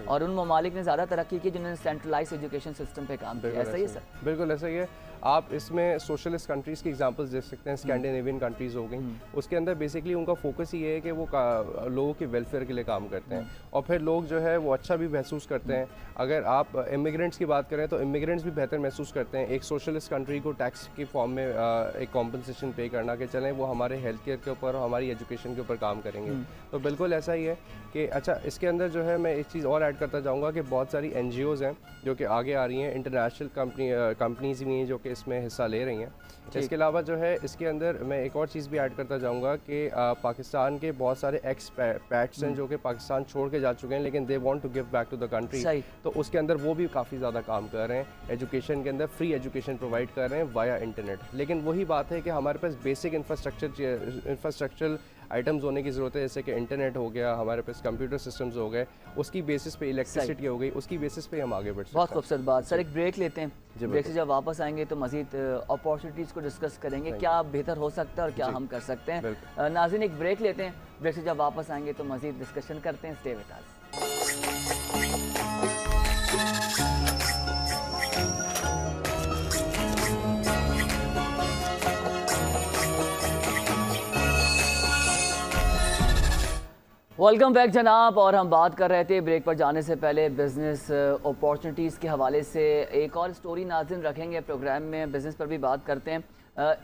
और उन ममालिक ने ज़्यादा तरक्की की जिन्होंने सेंट्रलाइज एजुकेशन सिस्टम पे काम किया। ऐसा ही है सर? बिल्कुल ऐसा ही है। आप इसमें सोशलिस्ट कंट्रीज़ की एग्जांपल्स दे सकते हैं, स्कैंडिनेवियन कंट्रीज़ हो गई, उसके अंदर बेसिकली उनका फोकस ये है कि वो लोगों के वेलफेयर के लिए काम करते हैं, और फिर लोग जो है वो अच्छा भी महसूस करते हैं। अगर आप इमिग्रेंट्स की बात करें तो इमिग्रेंट्स भी बेहतर महसूस करते हैं। एक सोशलिस्ट कंट्री को टैक्स की फॉर्म में एक कॉम्पनसेशन पे करना कि चलें वो हमारे हेल्थ केयर के ऊपर और हमारी एजुकेशन के ऊपर काम करेंगे। तो बिल्कुल ऐसा ही है कि अच्छा, इसके अंदर जो है मैं एक चीज़ और ऐड करता जाऊँगा कि बहुत सारी NGOs हैं जो कि आगे आ रही हैं, इंटरनेशनल कंपनीज़ भी हैं जो कि इसमें हिस्सा ले रही हैं। इसके अलावा जो है इसके अंदर मैं एक और चीज़ भी ऐड करता जाऊँगा कि पाकिस्तान के बहुत सारे एक्सपैट्स हैं जो कि पाकिस्तान छोड़ के जा चुके हैं, लेकिन they want to give back to the country. तो उसके अंदर वो भी काफ़ी ज़्यादा काम कर रहे हैं, एजुकेशन के अंदर फ्री एजुकेशन प्रोवाइड कर रहे हैं वाया इंटरनेट। लेकिन वही बात है कि हमारे पास बेसिक इंफ्रास्ट्रक्चरल आइटम्स होने की ज़रूरत है, जैसे कि इंटरनेट हो गया, हमारे पास कंप्यूटर सिस्टम्स हो गए, उसकी बेसिस पे इलेक्ट्रिसिटी हो गई, उसकी बेसिस पे हम आगे बढ़ सकते हैं। बहुत खूबसूरत बात सर। एक ब्रेक लेते हैं, ब्रेक से जब वापस आएंगे तो मजीद अपॉर्चुनिटीज़ को डिस्कस करेंगे, क्या बेहतर हो सकता है और क्या हम कर सकते हैं। नाज़रीन एक ब्रेक लेते हैं, ब्रेक से जब वापस आएंगे तो मजीद डिस्कशन करते हैं। Stay with us. Welcome back जनाब। और हम बात कर रहे थे ब्रेक पर जाने से पहले बिज़नेस अपॉर्चुनिटीज़ के हवाले से। एक और स्टोरी नाज़िन रखेंगे प्रोग्राम में, बिज़नेस पर भी बात करते हैं।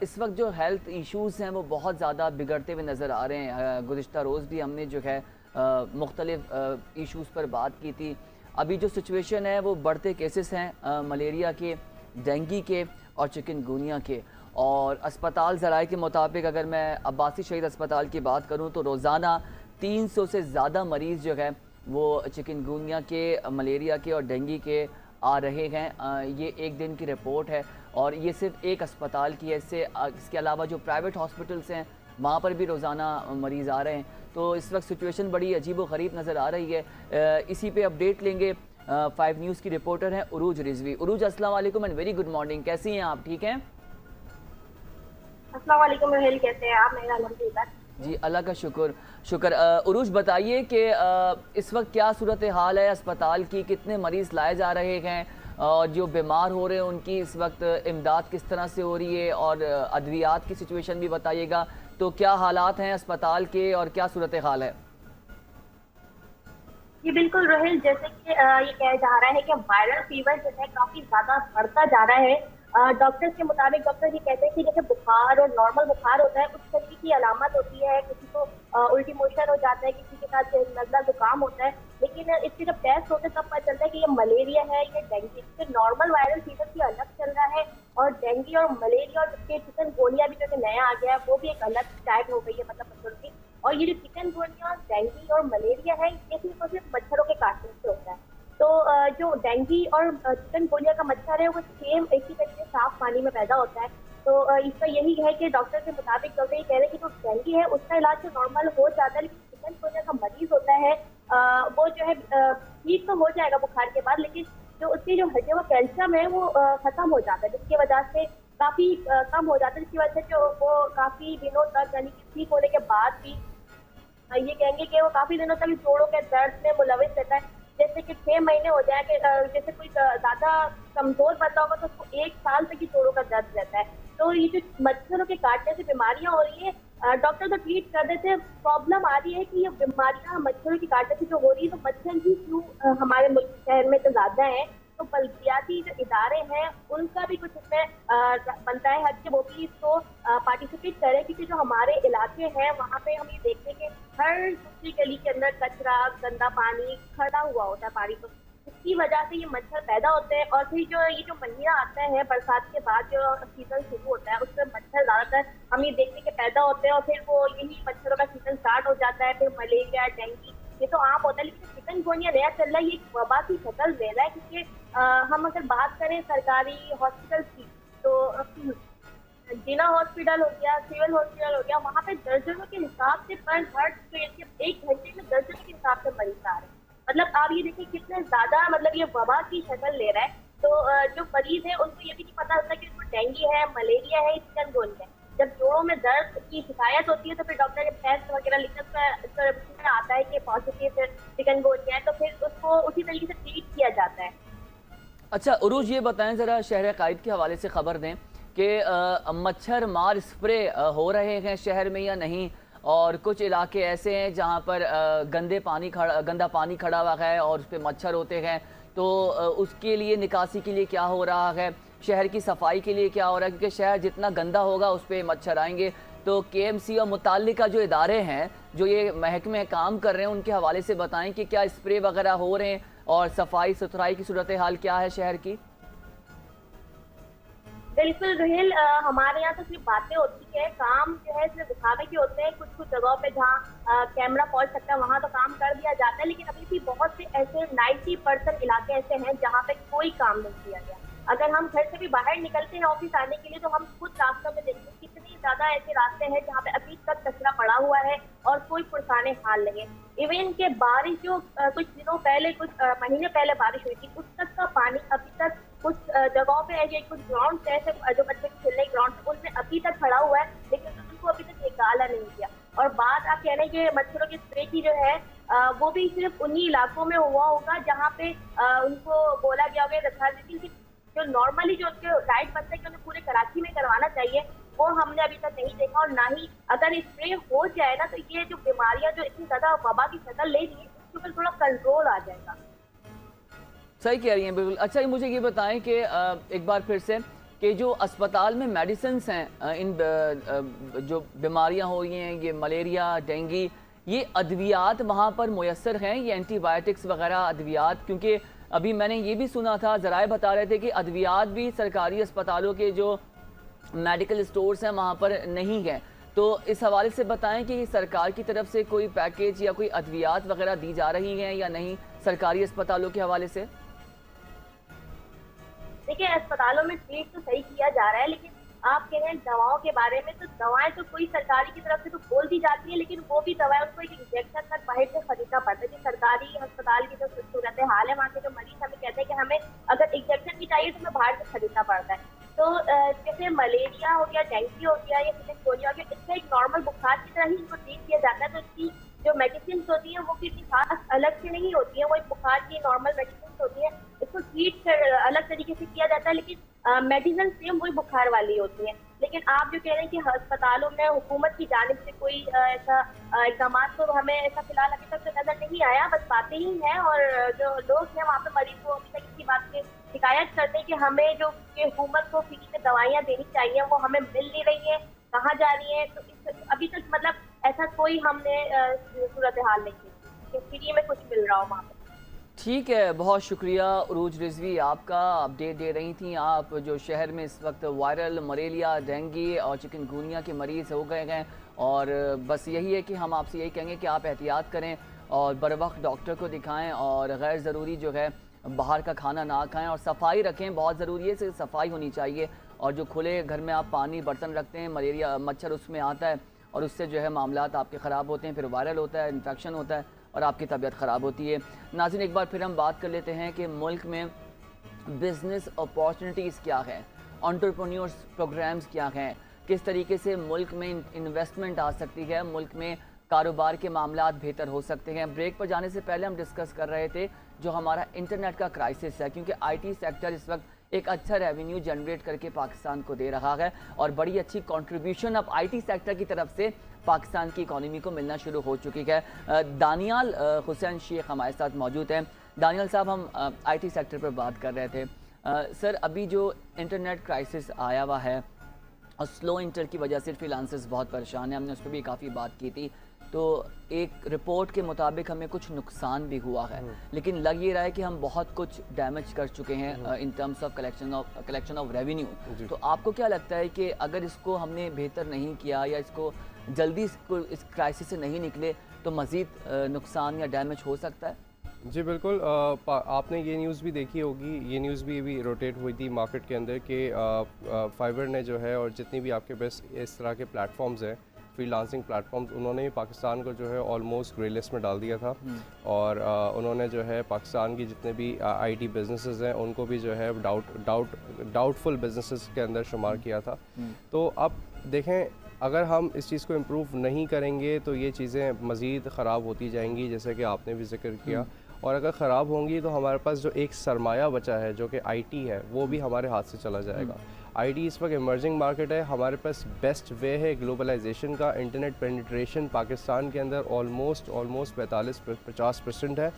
इस वक्त जो हेल्थ इश्यूज़ हैं वो बहुत ज़्यादा बिगड़ते हुए नज़र आ रहे हैं। गुज़िश्ता रोज़ भी हमने जो है मुख्तलिफ इश्यूज़ पर बात की थी। अभी जो सिचुएशन है वो बढ़ते केसेस हैं मलेरिया के, डेंगू के और चिकनगुनिया के। और अस्पताल ज़राए के मुताबिक अगर मैं अब्बासी शहीद अस्पताल की बात करूँ तो रोज़ाना 300 से ज़्यादा मरीज़ जो है वो चिकनगुनिया के, मलेरिया के और डेंगू के आ रहे हैं। ये एक दिन की रिपोर्ट है, और ये सिर्फ एक अस्पताल की है। इसके अलावा जो प्राइवेट हॉस्पिटल्स हैं वहाँ पर भी रोज़ाना मरीज़ आ रहे हैं। तो इस वक्त सिचुएशन बड़ी अजीब व गरीब नज़र आ रही है। इसी पे अपडेट लेंगे। 5 न्यूज़ की रिपोर्टर हैं उरूज रिजवी। उरूज, अस्सलाम वालेकुम एंड वेरी गुड मॉर्निंग। कैसी हैं आप, ठीक हैं? अस्सलाम वालेकुम रोहेल, कैसे हैं आप? मेरा अल्हम्दुलिल्लाह जी, अल्लाह का शुक्र। उरूज बताइए कि इस वक्त क्या सूरत हाल है अस्पताल की, कितने मरीज़ लाए जा रहे हैं, और जो बीमार हो रहे हैं उनकी इस वक्त इमदाद किस तरह से हो रही है, और अद्वियात की सिचुएशन भी बताइएगा। तो क्या हालात हैं अस्पताल के और क्या सूरत हाल है? ये बिल्कुल रोहेल, जैसे कि ये कहा जा रहा है कि वायरल फीवर जो है काफी ज्यादा बढ़ता जा रहा है। डॉक्टर्स के मुताबिक डॉक्टर ये कहते हैं कि जैसे बुखार और नॉर्मल बुखार होता है उस तरीके की अलामत होती है, किसी को उल्टी मोशन हो जाता है, किसी के साथ नज़ला जुकाम होता है, लेकिन इसके जब टेस्ट होते हैं तब पता चलता है कि ये मलेरिया है, ये डेंगू। इससे नॉर्मल वायरल फीवर की अलग चल रहा है, और डेंगू और मलेरिया और उसके चिकनगुनिया भी जो नया आ गया है वो भी एक अलग टाइप हो गई है, मतलब बच्चों की। और ये जो चिकनगुनिया, डेंगू और मलेरिया है ये सिर्फ मच्छरों के काटने से होता है। तो जो डेंगू और चिकनगुनिया का मच्छर है वो सेम एक ही तरीके से साफ पानी में पैदा होता है। तो इसका यही है कि डॉक्टर के मुताबिक डॉक्टर ये कह रहे हैं कि जो डेंगू है उसका इलाज तो नॉर्मल हो जाता है, लेकिन चिकनगुनिया का मरीज होता है वो जो है ठीक तो हो जाएगा बुखार के बाद, लेकिन जो उसकी जो हड्डियों का कैल्शियम है वो खत्म हो जाता है, जिसकी वजह से काफी कम हो जाता है, जिसकी वजह से जो वो काफी दिनों तक, यानी कि ठीक होने के बाद भी ये कहेंगे कि वो काफी दिनों तक जोड़ों के दर्द में मुलविस रहता है। जैसे कि 6 महीने हो जाए कि जैसे कोई ज्यादा कमजोर बंदा होगा तो उसको 1 साल तक ही जोड़ों का दर्द रहता है। तो ये जो मच्छरों के काटने से बीमारियां हो रही है, डॉक्टर तो ट्रीट कर देते हैं, प्रॉब्लम आ रही है कि ये बीमारियां मच्छरों के काटने से जो हो रही है तो मच्छर ही क्यों हमारे मुल्क शहर में तो ज्यादा है, तो बल्दियाती जो इदारे हैं उनका भी कुछ इसमें बनता है हद कि वो भी इसको पार्टिसिपेट करें, क्योंकि जो हमारे इलाके हैं वहाँ पे हम ये देखते हैं कि हर दूसरी गली के अंदर कचरा, गंदा पानी खड़ा हुआ होता है पानी को, इसकी वजह से ये मच्छर पैदा होते हैं। और फिर जो महीना आता है बरसात के बाद जो सीजन शुरू होता है उसमें मच्छर ज्यादातर हम ये देखते हैं कि पैदा होते हैं, और फिर वो यही मच्छरों का सीजन स्टार्ट हो जाता है। फिर मलेरिया, डेंगू ये तो आम होता है, लेकिन चिकनगुनिया नया चल रहा है, ये एक वबा की शक्ल ले रहा है। क्योंकि हम अगर बात करें सरकारी हॉस्पिटल की, तो जिना हॉस्पिटल हो गया, सिविल हॉस्पिटल हो गया, वहाँ पे दर्जनों के हिसाब से पर हर एक घंटे में दर्जनों के हिसाब से मरीज आ रहे हैं। मतलब आप ये देखिए कितने ज्यादा मतलब ये वबा की शक्ल ले रहा है। तो जो मरीज है उनको ये भी नहीं पता होता कि उनको डेंगू है, मलेरिया है, चिकनगुनिया है। जब जोड़ों में दर्द की शिकायत होती है तो फिर डॉक्टर जब टेस्ट वगैरह लिखकर आता है कि पॉजिटिव चिकनगुनिया है, तो फिर उसको उसी तरीके से ट्रीट किया जाता है। अच्छा उरूज, ये बताएं ज़रा, शहर कायद के हवाले से ख़बर दें कि मच्छर मार स्प्रे हो रहे हैं शहर में या नहीं, और कुछ इलाके ऐसे हैं जहां पर गंदा पानी खड़ा हुआ है और उस पर मच्छर होते हैं, तो उसके लिए निकासी के लिए क्या हो रहा है, शहर की सफाई के लिए क्या हो रहा है, क्योंकि शहर जितना गंदा होगा उस पर मच्छर आएंगे। तो KMC और मुताल्लिका जो इदारे हैं जो ये महकमे काम कर रहे हैं उनके हवाले से बताएं कि क्या स्प्रे वगैरह हो रहे हैं और सफाई सुथराई की सूरत हाल क्या है शहर की। बिल्कुल रुहेल, हमारे यहाँ तो सिर्फ बातें होती है, काम जो है सिर्फ दिखावे के होते हैं। कुछ कुछ जगहों पे जहाँ कैमरा पहुंच सकता है वहां तो काम कर दिया जाता है, लेकिन अभी भी बहुत से ऐसे 90% इलाके ऐसे हैं जहाँ पे कोई काम नहीं किया गया। अगर हम घर से भी बाहर निकलते हैं ऑफिस आने के लिए तो हम खुद रास्तों में देखते हैं कितनी ज्यादा ऐसे रास्ते हैं जहाँ पे अभी तक कचरा पड़ा हुआ है और कोई पुरसाने हाल नहीं है। इवन के बारिश जो कुछ दिनों पहले, कुछ महीने पहले बारिश हुई थी, उस तक का पानी अभी तक कुछ जगहों पे है, कुछ ग्राउंड ऐसे जो बच्चे खेलने ग्राउंड उनमें अभी तक खड़ा हुआ है, लेकिन उनको अभी तक निकाला नहीं किया। और बात आप कह रहे हैं कि मच्छरों के स्प्रे की जो है वो भी सिर्फ उन्हीं इलाकों में हुआ होगा जहाँ पे उनको बोला गया होगा, लेकिन जो नॉर्मली जो उनके राइट बनता है कि उन्हें पूरे कराची में करवाना चाहिए, वो हमने अभी तक नहीं देखा। और ना ही अगर स्प्रे हो जाए ना तो ये जो बीमारियां जो इतनी ज्यादा वबा की शक्ल ले रही है उसके ऊपर थोड़ा कंट्रोल आ जाएगा। सही कह रही हैं बिल्कुल। अच्छा मुझे ये बताएं कि एक बार फिर से कि जो अस्पताल में मेडिसिन्स हैं इन जो बीमारियां हो रही हैं, ये मलेरिया, डेंगू, ये अद्वियात वहाँ पर मुयस्सर हैं, ये एंटीबायोटिक्स वगैरह अद्वियात? क्योंकि अभी मैंने ये भी सुना था, ज़राए बता रहे थे कि अद्वियात भी सरकारी अस्पतालों के जो मेडिकल स्टोर्स हैं वहाँ पर नहीं है। तो इस हवाले से बताएं कि सरकार की तरफ से कोई पैकेज या कोई अद्वियात वगैरह दी जा रही हैं या नहीं सरकारी अस्पतालों के हवाले से? देखिए अस्पतालों में ट्रीट तो सही किया जा रहा है, लेकिन आप कह रहे हैं दवाओं के बारे में, तो दवाएं तो कोई सरकारी की तरफ से तो बोल दी जाती है, लेकिन वो भी दवाएं उनको एक इंजेक्शन तक बाहर से खरीदना पड़ता है। कि सरकारी अस्पताल की जो सूरत हाल है वहाँ के जो मरीज हमें कहते हैं कि हमें अगर इंजेक्शन भी चाहिए तो हमें बाहर से खरीदना पड़ता है। तो जैसे मलेरिया हो गया, डेंगू हो गया या चिकनगुनिया हो गया, इसका एक नॉर्मल बुखार की तरह ही इनको ट्रीट किया जाता है। तो इसकी जो मेडिसिन होती है वो किसी खास अलग से नहीं होती है, वो एक बुखार की नॉर्मल मेडिसिन होती है, इसको ट्रीट कर अलग तरीके से किया जाता है, लेकिन मेडिसिन सेम वही बुखार वाली होती है। लेकिन आप जो कह रहे हैं कि अस्पतालों में हुकूमत की जानिब से कोई ऐसा इक़दाम तो हमें ऐसा फिलहाल अभी तक तो नजर नहीं आया, बस बातें ही हैं। और जो लोग हैं वहाँ पे मरीज को अभी तक इसी बात की शिकायत करते हैं कि हमें जो हुकूमत को फ्री में दवाइयाँ देनी चाहिए वो हमें मिल नहीं रही है, कहाँ जा रही है। तो अभी तक मतलब ऐसा कोई हमने सूरत हाल नहीं की कि फ्री में कुछ मिल रहा हो वहाँ पे। ठीक है, बहुत शुक्रिया उरूज रिजवी, आपका अपडेट दे रही थी आप जो शहर में इस वक्त वायरल मलेरिया, डेंगू और चिकनगुनिया के मरीज़ हो गए हैं। और बस यही है कि हम आपसे यही कहेंगे कि आप एहतियात करें और बर वक्त डॉक्टर को दिखाएं और गैर ज़रूरी जो है बाहर का खाना ना खाएं और सफाई रखें, बहुत ज़रूरी है, सिर्फ सफाई होनी चाहिए। और जो खुले घर में आप पानी बर्तन रखते हैं, मलेरिया मच्छर उसमें आता है और उससे जो है मामलात आपके ख़राब होते हैं, फिर वायरल होता है, इन्फेक्शन होता है और आपकी तबीयत ख़राब होती है। नाज़रीन एक बार फिर हम बात कर लेते हैं कि मुल्क में बिज़नेस अपॉर्चुनिटीज़ क्या हैं, एंटरप्रेन्योर्स प्रोग्राम्स क्या हैं, किस तरीके से मुल्क में इन्वेस्टमेंट आ सकती है, मुल्क में कारोबार के मामलात बेहतर हो सकते हैं। ब्रेक पर जाने से पहले हम डिस्कस कर रहे थे जो हमारा इंटरनेट का क्राइसिस है, क्योंकि IT सेक्टर इस वक्त एक अच्छा रेवेन्यू जनरेट करके पाकिस्तान को दे रहा है और बड़ी अच्छी कंट्रीब्यूशन अब IT सेक्टर की तरफ से पाकिस्तान की इकॉनमी को मिलना शुरू हो चुकी है। दानियाल हुसैन शेख हमारे साथ मौजूद हैं, दानियल साहब, हम आईटी सेक्टर पर बात कर रहे थे। सर, अभी जो इंटरनेट क्राइसिस आया हुआ है और स्लो इंटर की वजह से फ्रीलांसर्स बहुत परेशान हैं, हमने उस पर भी काफ़ी बात की थी। तो एक रिपोर्ट के मुताबिक हमें कुछ नुकसान भी हुआ है, लेकिन लग ये रहा है कि हम बहुत कुछ डैमेज कर चुके हैं in terms of collection of revenue. तो आपको क्या लगता है कि अगर इसको हमने बेहतर नहीं किया या इसको जल्दी इस क्राइसिस से नहीं निकले तो मज़ीद नुकसान या डैमेज हो सकता है? जी बिल्कुल। आपने ये न्यूज़ भी देखी होगी, ये न्यूज़ भी अभी रोटेट हुई थी मार्केट के अंदर कि फाइवर ने जो है और जितनी भी आपके पास इस तरह के प्लेटफॉर्म्स हैं, फ्रीलांसिंग प्लेटफॉर्म्स, उन्होंने ही पाकिस्तान को जो है ऑलमोस्ट ग्रे लिस्ट में डाल दिया था। और उन्होंने जो है पाकिस्तान की जितने भी आईटी बिजनेसेस हैं उनको भी जो है डाउटफुल बिजनेसेस के अंदर शुमार किया था। तो अब देखें, अगर हम इस चीज़ को इम्प्रूव नहीं करेंगे तो ये चीज़ें मज़ीद ख़राब होती जाएंगी, जैसे कि आपने भी जिक्र किया। और अगर ख़राब होंगी तो हमारे पास जो एक सरमाया बचा है जो कि आईटी है, वो भी हमारे हाथ से चला जाएगा। आईटी इस वक्त इमर्जिंग मार्केट है, हमारे पास बेस्ट वे है ग्लोबलाइजेशन का। इंटरनेट पेनिट्रेशन पाकिस्तान के अंदर ऑलमोस्ट 45-50% है,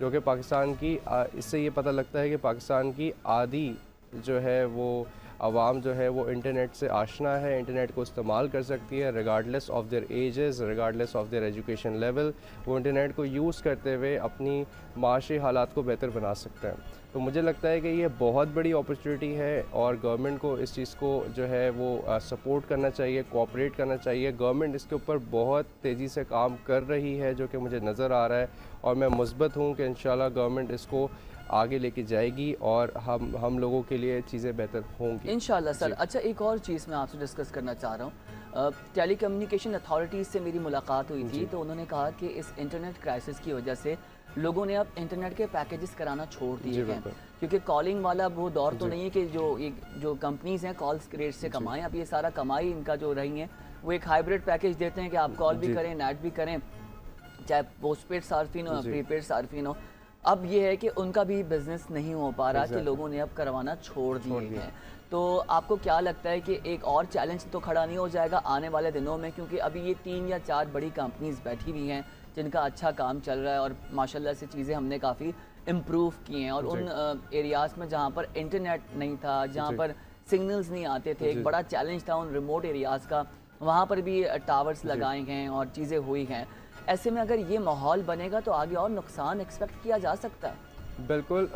जो कि पाकिस्तान की इससे ये पता लगता है कि पाकिस्तान की आधी जो है वो आवाम जो है वो इंटरनेट से आशना है, इंटरनेट को इस्तेमाल कर सकती है regardless of their edges, regardless of their education level. वो इंटरनेट को यूज़ करते हुए अपनी माशी हालात को बेहतर बना सकते हैं। तो मुझे लगता है कि ये बहुत बड़ी अपॉर्चुनिटी है और गवर्नमेंट को इस चीज़ को जो है वो सपोर्ट करना चाहिए, कोऑपरेट करना चाहिए। गवर्नमेंट इसके ऊपर बहुत तेज़ी से काम कर रही है, जो कि मुझे नज़र आ रहा है, और मैं मुस्बत हूँ कि इंशाल्लाह गवर्नमेंट इसको आगे लेके जाएगी और हम लोगों के लिए चीज़ें बेहतर होंगी इंशाल्लाह सर। अच्छा, एक और चीज़ मैं आपसे डिस्कस करना चाह रहा हूँ। टेली कम्युनिकेशन अथॉरिटीज़ से मेरी मुलाकात हुई थी, तो उन्होंने कहा कि इस इंटरनेट क्राइसिस की वजह से लोगों ने अब इंटरनेट के पैकेजेस कराना छोड़ दिए हैं, क्योंकि कॉलिंग वाला वो दौर तो नहीं है कि जो कंपनीज़ हैं कॉल्स रेट से कमाएं। अब ये सारा कमाई इनका जो रही है वो एक हाइब्रिड पैकेज देते हैं कि आप कॉल भी करें, नेट भी करें, चाहे पोस्टपेड सार्फिन हो, प्रीपेड सार्फिन हो। अब ये है कि उनका भी बिजनेस नहीं हो पा रहा कि लोगों ने अब करवाना छोड़ दिए हैं। तो आपको क्या लगता है कि एक और चैलेंज तो खड़ा नहीं हो जाएगा आने वाले दिनों में, क्योंकि अभी ये 3 या 4 बड़ी कंपनीज बैठी हुई हैं जिनका अच्छा काम चल रहा है और माशाल्लाह से चीज़ें हमने काफ़ी इम्प्रूव की हैं, और उन एरियाज़ में जहाँ पर इंटरनेट नहीं था, जहाँ पर सिग्नल्स नहीं आते थे, एक बड़ा चैलेंज था उन रिमोट एरियाज़ का, वहाँ पर भी टावर्स लगाए हैं और चीज़ें हुई हैं। ऐसे में अगर ये माहौल बनेगा तो आगे और नुकसान एक्सपेक्ट किया जा सकता है। बिल्कुल।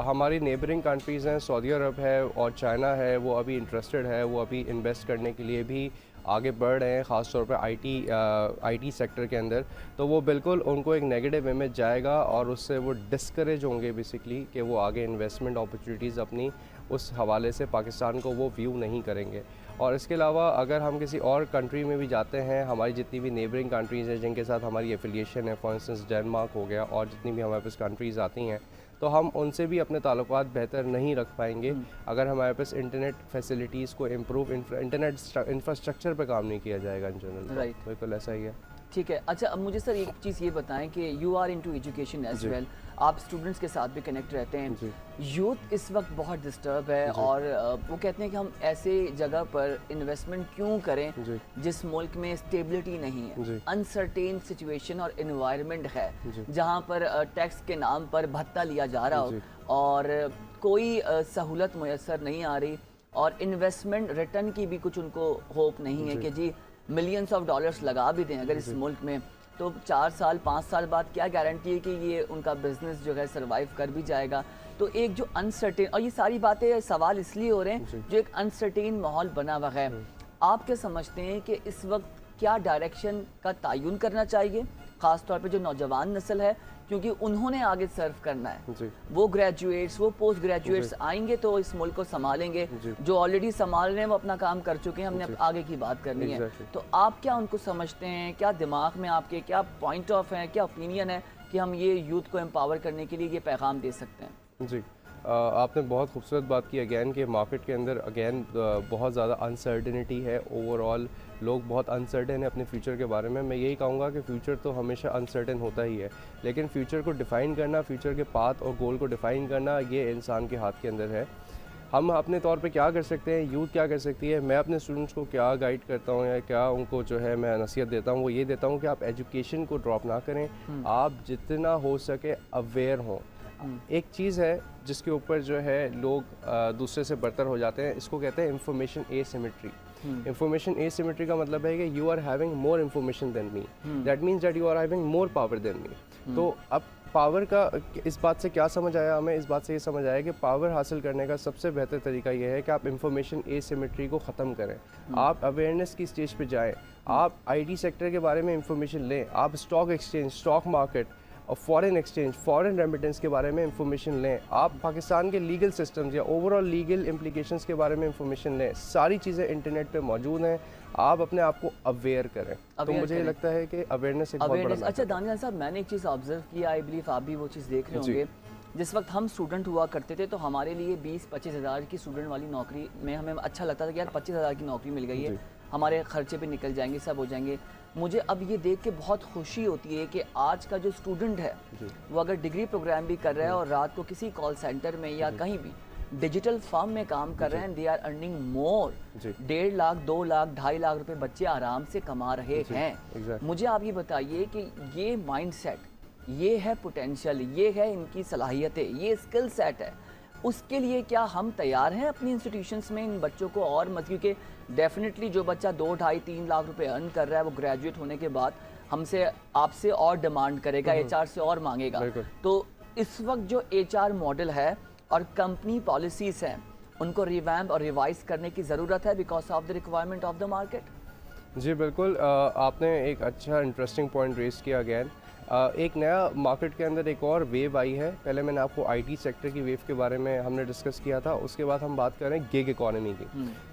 हमारी नेबरिंग कंट्रीज़ हैं, सऊदी अरब है और चाइना है, वो अभी इंटरेस्टेड है, वो अभी इन्वेस्ट करने के लिए भी आगे बढ़ रहे हैं, ख़ास तौर पर आईटी सेक्टर के अंदर। तो वो बिल्कुल उनको एक नेगेटिव इमेज जाएगा और उससे वो डिस्करेज होंगे बेसिकली कि वो आगे इन्वेस्टमेंट अपॉर्चुनिटीज़ अपनी उस हवाले से पाकिस्तान को वो व्यू नहीं करेंगे। और इसके अलावा अगर हम किसी और कंट्री में भी जाते हैं, हमारी जितनी भी नेबरिंग कंट्रीज़ हैं जिनके साथ हमारी एफिलिएशन है, फॉर इंस्टेंस डेनमार्क हो गया, और जितनी भी हमारे पास कंट्रीज़ आती हैं, तो हम उनसे भी अपने ताल्लुकात बेहतर नहीं रख पाएंगे अगर हमारे पास इंटरनेट फैसिलिटीज़ को इम्प्रूव, इंटरनेट इंफ्रास्ट्रक्चर पर काम नहीं किया जाएगा इन जनरल। राइट, बिल्कुल ऐसा ही है। ठीक है। अच्छा, अब मुझे सर एक चीज़ ये बताएं कि you are into education as well, आप स्टूडेंट्स के साथ भी कनेक्ट रहते हैं। यूथ इस वक्त बहुत डिस्टर्ब है और वो कहते हैं कि हम ऐसे जगह पर इन्वेस्टमेंट क्यों करें जिस मुल्क में स्टेबिलिटी नहीं है, अनसर्टेन सिचुएशन और इन्वायरमेंट है, जहाँ पर टैक्स के नाम पर भत्ता लिया जा रहा हो और कोई सहूलत मुयसर नहीं आ रही, और इन्वेस्टमेंट रिटर्न की भी कुछ उनको होप नहीं है कि जी मिलियंस ऑफ डॉलर्स लगा भी दें अगर इस मुल्क में, तो 4 साल 5 साल बाद क्या गारंटी है कि ये उनका बिजनेस जो है सरवाइव कर भी जाएगा। तो एक जो अनसर्टेन, और ये सारी बातें सवाल इसलिए हो रहे हैं जो एक अनसर्टेन माहौल बना हुआ है, आप क्या समझते हैं कि इस वक्त क्या डायरेक्शन का तयन करना चाहिए, ख़ास तौर पे जो नौजवान नस्ल है, क्योंकि उन्होंने आगे सर्व करना है। वो ग्रेजुएट्स, वो पोस्ट ग्रेजुएट्स आएंगे तो इस मुल्क को संभालेंगे, जो ऑलरेडी संभाल रहे हैं वो अपना काम कर चुके हैं, हमने अब आगे की बात करनी है। तो आप क्या उनको समझते हैं, क्या दिमाग में आपके क्या पॉइंट ऑफ है, क्या ओपिनियन है कि हम ये यूथ को एम्पावर करने के लिए ये पैगाम दे सकते हैं? जी, आपने बहुत खूबसूरत बात की अगेन कि मार्केट के अंदर अगेन बहुत ज़्यादा अनसर्टेनिटी है। ओवरऑल लोग बहुत अनसर्टेन है अपने फ्यूचर के बारे में। मैं यही कहूँगा कि फ़्यूचर तो हमेशा अनसर्टेन होता ही है, लेकिन फ्यूचर को डिफ़ाइन करना, फ्यूचर के पाथ और गोल को डिफ़ाइन करना, ये इंसान के हाथ के अंदर है। हम अपने तौर पे क्या कर सकते हैं, यूथ क्या कर सकती है, मैं अपने स्टूडेंट्स को क्या गाइड करता हूँ या क्या उनको जो है मैं नसीहत देता हूँ, वो ये देता हूँ कि आप एजुकेशन को ड्रॉप ना करें, आप जितना हो सके अवेयर हों। एक चीज़ है जिसके ऊपर जो है लोग दूसरे से बरतर हो जाते हैं, इसको कहते हैं इंफॉर्मेशन एसिमेट्री। इंफॉर्मेशन एसिमेट्री का मतलब है कि you are having more information than me, that means that you are having more power than me. तो अब पावर का इस बात से क्या समझ आया हमें, इस बात से ये समझ आया कि पावर हासिल करने का सबसे बेहतर तरीका ये है कि आप इंफॉर्मेशन एसिमेट्री को ख़त्म करें, आप अवेयरनेस की स्टेज पे जाएं, आप आईटी सेक्टर के बारे में इंफॉर्मेशन लें, आप स्टॉक एक्सचेंज, स्टॉक मार्केट और फॉरेन एक्सचेंज, फॉरेन रेमिटेंस के बारे में इंफॉर्मेशन लें, आप पाकिस्तान के लीगल सिस्टम्स या ओवरऑल लीगल इम्प्लिकेशंस के बारे में इंफॉर्मेशन लें। सारी चीज़ें इंटरनेट पे मौजूद हैं, आप अपने आप को अवेयर करें। तो मुझे लगता है कि अवेयरनेस एक बहुत बड़ा। अच्छा दानियाल साहब, मैंने एक चीज़ ऑब्जर्व किया, आई बिलीव आप भी वो चीज़ देख रहे होंगे। जिस वक्त हम स्टूडेंट हुआ करते थे तो हमारे लिए 20-25 हज़ार की स्टूडेंट वाली नौकरी में हमें अच्छा लगता था कि यार 25 हज़ार की नौकरी मिल गई है, हमारे खर्चे पे निकल जाएंगे, सब हो जाएंगे। मुझे अब ये देख के बहुत खुशी होती है कि आज का जो स्टूडेंट है वो अगर डिग्री प्रोग्राम भी कर रहा है और रात को किसी कॉल सेंटर में या कहीं भी डिजिटल फर्म में काम कर रहे हैं, they are earning more. 1.5 lakh, 2 lakh, 2.5 lakh रुपए बच्चे आराम से कमा रहे हैं। मुझे आप ये बताइए कि ये माइंडसेट, ये है पोटेंशियल, ये है इनकी सलाहियतें, ये स्किल सेट है, उसके लिए क्या हम तैयार हैं अपनी इंस्टीट्यूशंस में इन बच्चों को और मत, क्योंकि डेफिनेटली जो बच्चा 2, 2.5, 3 लाख रुपए अर्न कर रहा है वो ग्रेजुएट होने के बाद हमसे, आपसे और डिमांड करेगा, एचआर से और मांगेगा। तो इस वक्त जो एचआर मॉडल है और कंपनी पॉलिसीज हैं उनको रिवैम्प और रिवाइज करने की ज़रूरत है because of the requirement of the market. जी बिल्कुल, आपने एक अच्छा इंटरेस्टिंग पॉइंट रेज किया अगैन। एक नया मार्केट के अंदर एक और वेव आई है। पहले मैंने आपको आईटी सेक्टर की वेव के बारे में हमने डिस्कस किया था, उसके बाद हम बात करें गिग इकोनॉमी की।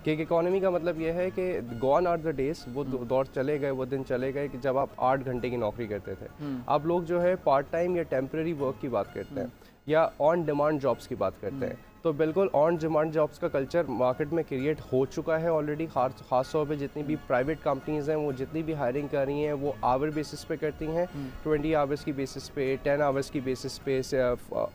गिग इकोनॉमी का मतलब ये है कि गॉन आर द डेज, वो दौर चले गए, वो दिन चले गए कि जब आप 8 घंटे की नौकरी करते थे। अब लोग जो है पार्ट टाइम या टेम्प्रेरी वर्क की बात करते हैं या ऑन डिमांड जॉब्स की बात करते हैं। तो बिल्कुल ऑन डिमांड जॉब्स का कल्चर मार्केट में क्रिएट हो चुका है ऑलरेडी। खास तौर पे जितनी भी प्राइवेट कंपनीज हैं वो जितनी भी हायरिंग कर रही हैं वो आवर बेसिस पे करती हैं, 20 आवर्स की बेसिस पे, 10 आवर्स की बेसिस पे,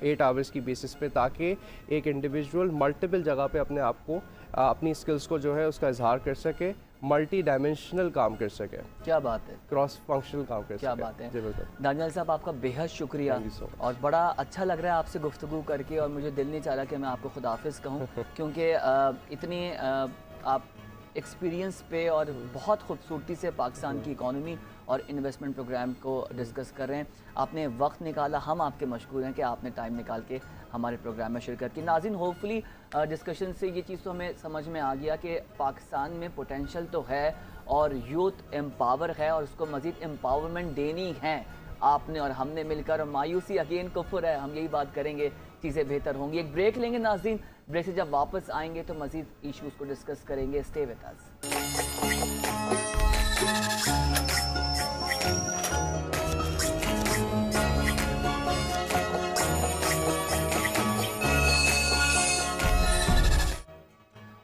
8 आवर्स की बेसिस पे, ताकि एक इंडिविजुअल मल्टीपल जगह पे अपने आप को, अपनी स्किल्स को जो है उसका इजहार कर सके, मल्टी डायमेंशनल काम कर सके। क्या बात है, क्रॉस फंक्शनल काम कर सके। क्या बात है। जी बिल्कुल दानियाल साहब, आपका बेहद शुक्रिया और बड़ा अच्छा लग रहा है आपसे गुफ्तगू करके, और मुझे दिल नहीं चाह रहा कि मैं आपको खुदाफिज कहूँ क्योंकि इतनी आप एक्सपीरियंस पे और बहुत खूबसूरती से पाकिस्तान की इकॉनमी और इन्वेस्टमेंट प्रोग्राम को डिस्कस कर रहे हैं। आपने वक्त निकाला, हम आपके मशकूर हैं कि आपने टाइम निकाल के हमारे प्रोग्राम में शिरकत की। नाज़रीन, होपफुली डिस्कशन से ये चीज़ तो हमें समझ में आ गया कि पाकिस्तान में पोटेंशियल तो है और यूथ एम्पावर है और उसको मज़ीद एम्पावरमेंट देनी है आपने और हमने मिलकर। और मायूसी अगेन कुफ्र है, हम यही बात करेंगे, चीज़ें बेहतर होंगी। एक ब्रेक लेंगे नाज़रीन, ब्रेक से जब वापस आएंगे तो मज़ीद इश्यूज़ को डिस्कस करेंगे। Stay with us.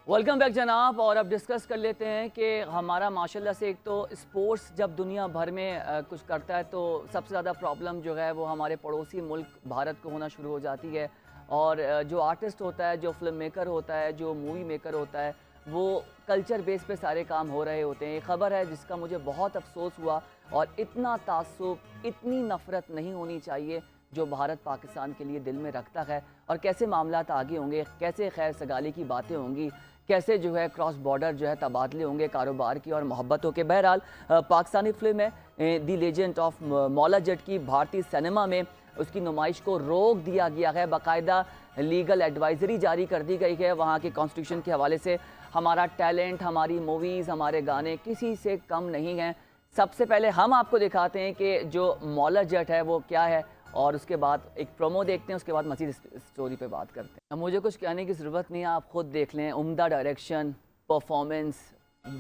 Welcome back जनाब। और अब डिस्कस कर लेते हैं कि हमारा माशाल्लाह से, एक तो स्पोर्ट्स जब दुनिया भर में कुछ करता है तो सबसे ज़्यादा प्रॉब्लम जो है वो हमारे पड़ोसी मुल्क भारत को होना शुरू हो जाती है। और जो आर्टिस्ट होता है, जो फिल्म मेकर होता है, जो मूवी मेकर होता है, वो कल्चर बेस पे सारे काम हो रहे होते हैं। ये ख़बर है जिसका मुझे बहुत अफसोस हुआ, और इतना तासुब, इतनी नफ़रत नहीं होनी चाहिए जो भारत पाकिस्तान के लिए दिल में रखता है। और कैसे मामलात आगे होंगे, कैसे खैर सगाली की बातें होंगी, कैसे जो है क्रॉस बॉर्डर जो है तबादले होंगे कारोबार की और मोहब्बतों के। बहरहाल पाकिस्तानी फिल्म है दी लेजेंड ऑफ मौला जट की भारतीय सिनेमा में उसकी नुमाइश को रोक दिया गया है। बाकायदा लीगल एडवाइजरी जारी कर दी गई है वहाँ के कॉन्स्टिट्यूशन के हवाले से। हमारा टैलेंट, हमारी मूवीज़, हमारे गाने किसी से कम नहीं हैं। सबसे पहले हम आपको दिखाते हैं कि जो मौला जट है वो क्या है, और उसके बाद एक प्रोमो देखते हैं, उसके बाद मज़ीद स्टोरी पे बात करते हैं। मुझे कुछ कहने की ज़रूरत नहीं है, आप ख़ुद देख लें। उम्दा डायरेक्शन, परफॉर्मेंस,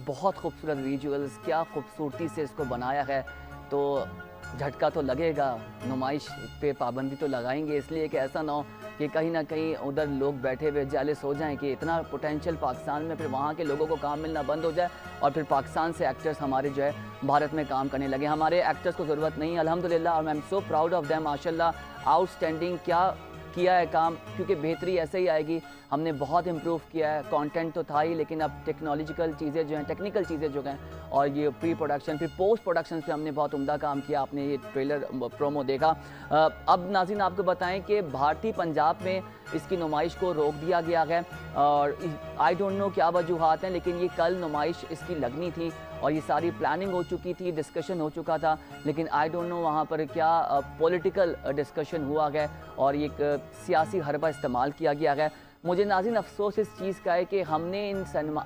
बहुत खूबसूरत विजुअल्स, क्या खूबसूरती से इसको बनाया है। तो झटका तो लगेगा, नुमाइश पे पाबंदी तो लगाएंगे, इसलिए कि ऐसा ना हो कि कहीं ना कहीं उधर लोग बैठे हुए जेलस हो जाएं कि इतना पोटेंशियल पाकिस्तान में, फिर वहाँ के लोगों को काम मिलना बंद हो जाए और फिर पाकिस्तान से एक्टर्स हमारे जो है भारत में काम करने लगे। हमारे एक्टर्स को ज़रूरत नहीं है अल्हम्दुलिल्लाह, और I am so proud of them. माशाल्लाह, आउटस्टैंडिंग, क्या किया है काम, क्योंकि बेहतरी ऐसे ही आएगी। हमने बहुत इम्प्रूव किया है, कंटेंट तो था ही, लेकिन अब टेक्नोलॉजिकल चीज़ें जो हैं, टेक्निकल चीज़ें जो हैं, और ये प्री प्रोडक्शन फिर पोस्ट प्रोडक्शन पे हमने बहुत उम्दा काम किया। आपने ये ट्रेलर प्रोमो देखा। अब नाज़रीन आपको बताएं कि भारतीय पंजाब में इसकी नुमाइश को रोक दिया गया है, और आई डोंट नो क्या वजूहात हैं, लेकिन ये कल नुमाइश इसकी लगनी थी और ये सारी प्लानिंग हो चुकी थी, डिस्कशन हो चुका था, लेकिन आई डोंट नो वहाँ पर क्या पॉलिटिकल डिस्कशन हुआ है और ये एक सियासी हरबा इस्तेमाल किया गया है। मुझे नाज़रीन अफसोस इस चीज़ का है कि हमने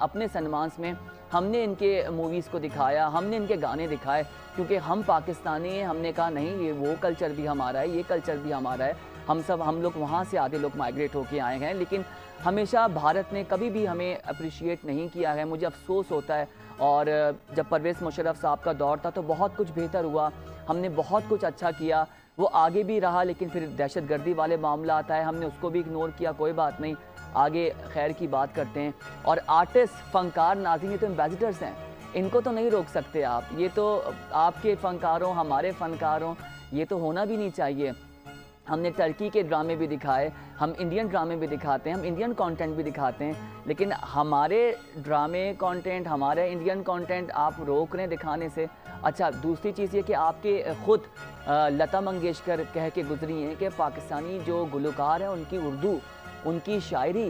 अपने सिनेमास में हमने इनके मूवीज़ को दिखाया, हमने इनके गाने दिखाए, क्योंकि हम पाकिस्तानी हैं। हमने कहा नहीं, ये वो कल्चर भी हमारा है, ये कल्चर भी हमारा है। हम लोग वहाँ से आधे लोग माइग्रेट होके आए हैं, लेकिन हमेशा भारत ने कभी भी हमें अप्रिशिएट नहीं किया है। मुझे अफसोस होता है। और जब परवेज़ मुशर्रफ साहब का दौर था तो बहुत कुछ बेहतर हुआ, हमने बहुत कुछ अच्छा किया, वो आगे भी रहा, लेकिन फिर दहशतगर्दी वाले मामला आता है, हमने उसको भी इग्नोर किया। कोई बात नहीं, आगे खैर की बात करते हैं। और आर्टिस्ट, फनकार, नाज़रीन, ये तो एम्बेसडर्स हैं, इनको तो नहीं रोक सकते आप। ये तो आपके फनकारों, हमारे फनकारों, ये तो होना भी नहीं चाहिए। हमने टर्की के ड्रामे भी दिखाए, हम इंडियन ड्रामे भी दिखाते हैं, हम इंडियन कंटेंट भी दिखाते हैं, लेकिन हमारे ड्रामे कंटेंट, हमारे इंडियन कंटेंट आप रोक रहे हैं दिखाने से। अच्छा, दूसरी चीज़ ये कि आपके ख़ुद लता मंगेशकर कह के गुजरी हैं कि पाकिस्तानी जो गुलकार हैं उनकी उर्दू, उनकी शायरी,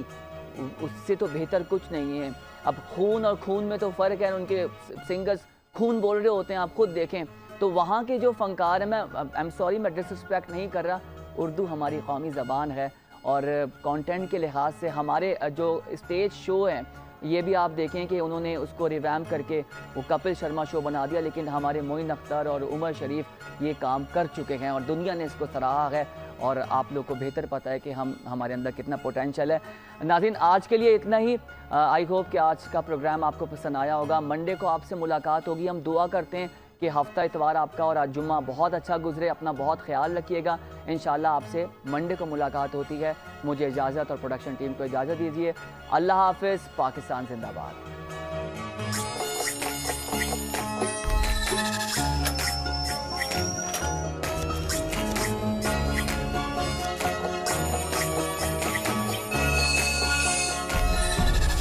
उससे तो बेहतर कुछ नहीं है। अब खून और खून में तो फ़र्क है, उनके सिंगर्स खून बोल रहे होते हैं, आप खुद देखें। तो वहाँ के जो फ़नकार हैं, मैं आई एम सॉरी, मैं डिसरिस्पेक्ट नहीं कर रहा, उर्दू हमारी कौमी ज़बान है, और कंटेंट के लिहाज से हमारे जो स्टेज शो हैं, ये भी आप देखें कि उन्होंने उसको रिवैम्प करके वो कपिल शर्मा शो बना दिया, लेकिन हमारे मोइन अख्तर और उमर शरीफ ये काम कर चुके हैं और दुनिया ने इसको सराहा है, और आप लोग को बेहतर पता है कि हमारे अंदर कितना पोटेंशियल है। नाज़रीन, आज के लिए इतना ही। आई होप कि आज का प्रोग्राम आपको पसंद आया होगा। मंडे को आपसे मुलाकात होगी। हम दुआ करते हैं कि हफ्ता इतवार आपका और आज जुम्मा बहुत अच्छा गुजरे। अपना बहुत ख्याल रखिएगा। इंशाल्लाह आपसे मंडे को मुलाकात होती है। मुझे इजाज़त और प्रोडक्शन टीम को इजाज़त दीजिए। अल्लाह हाफ़िज़। पाकिस्तान जिंदाबाद।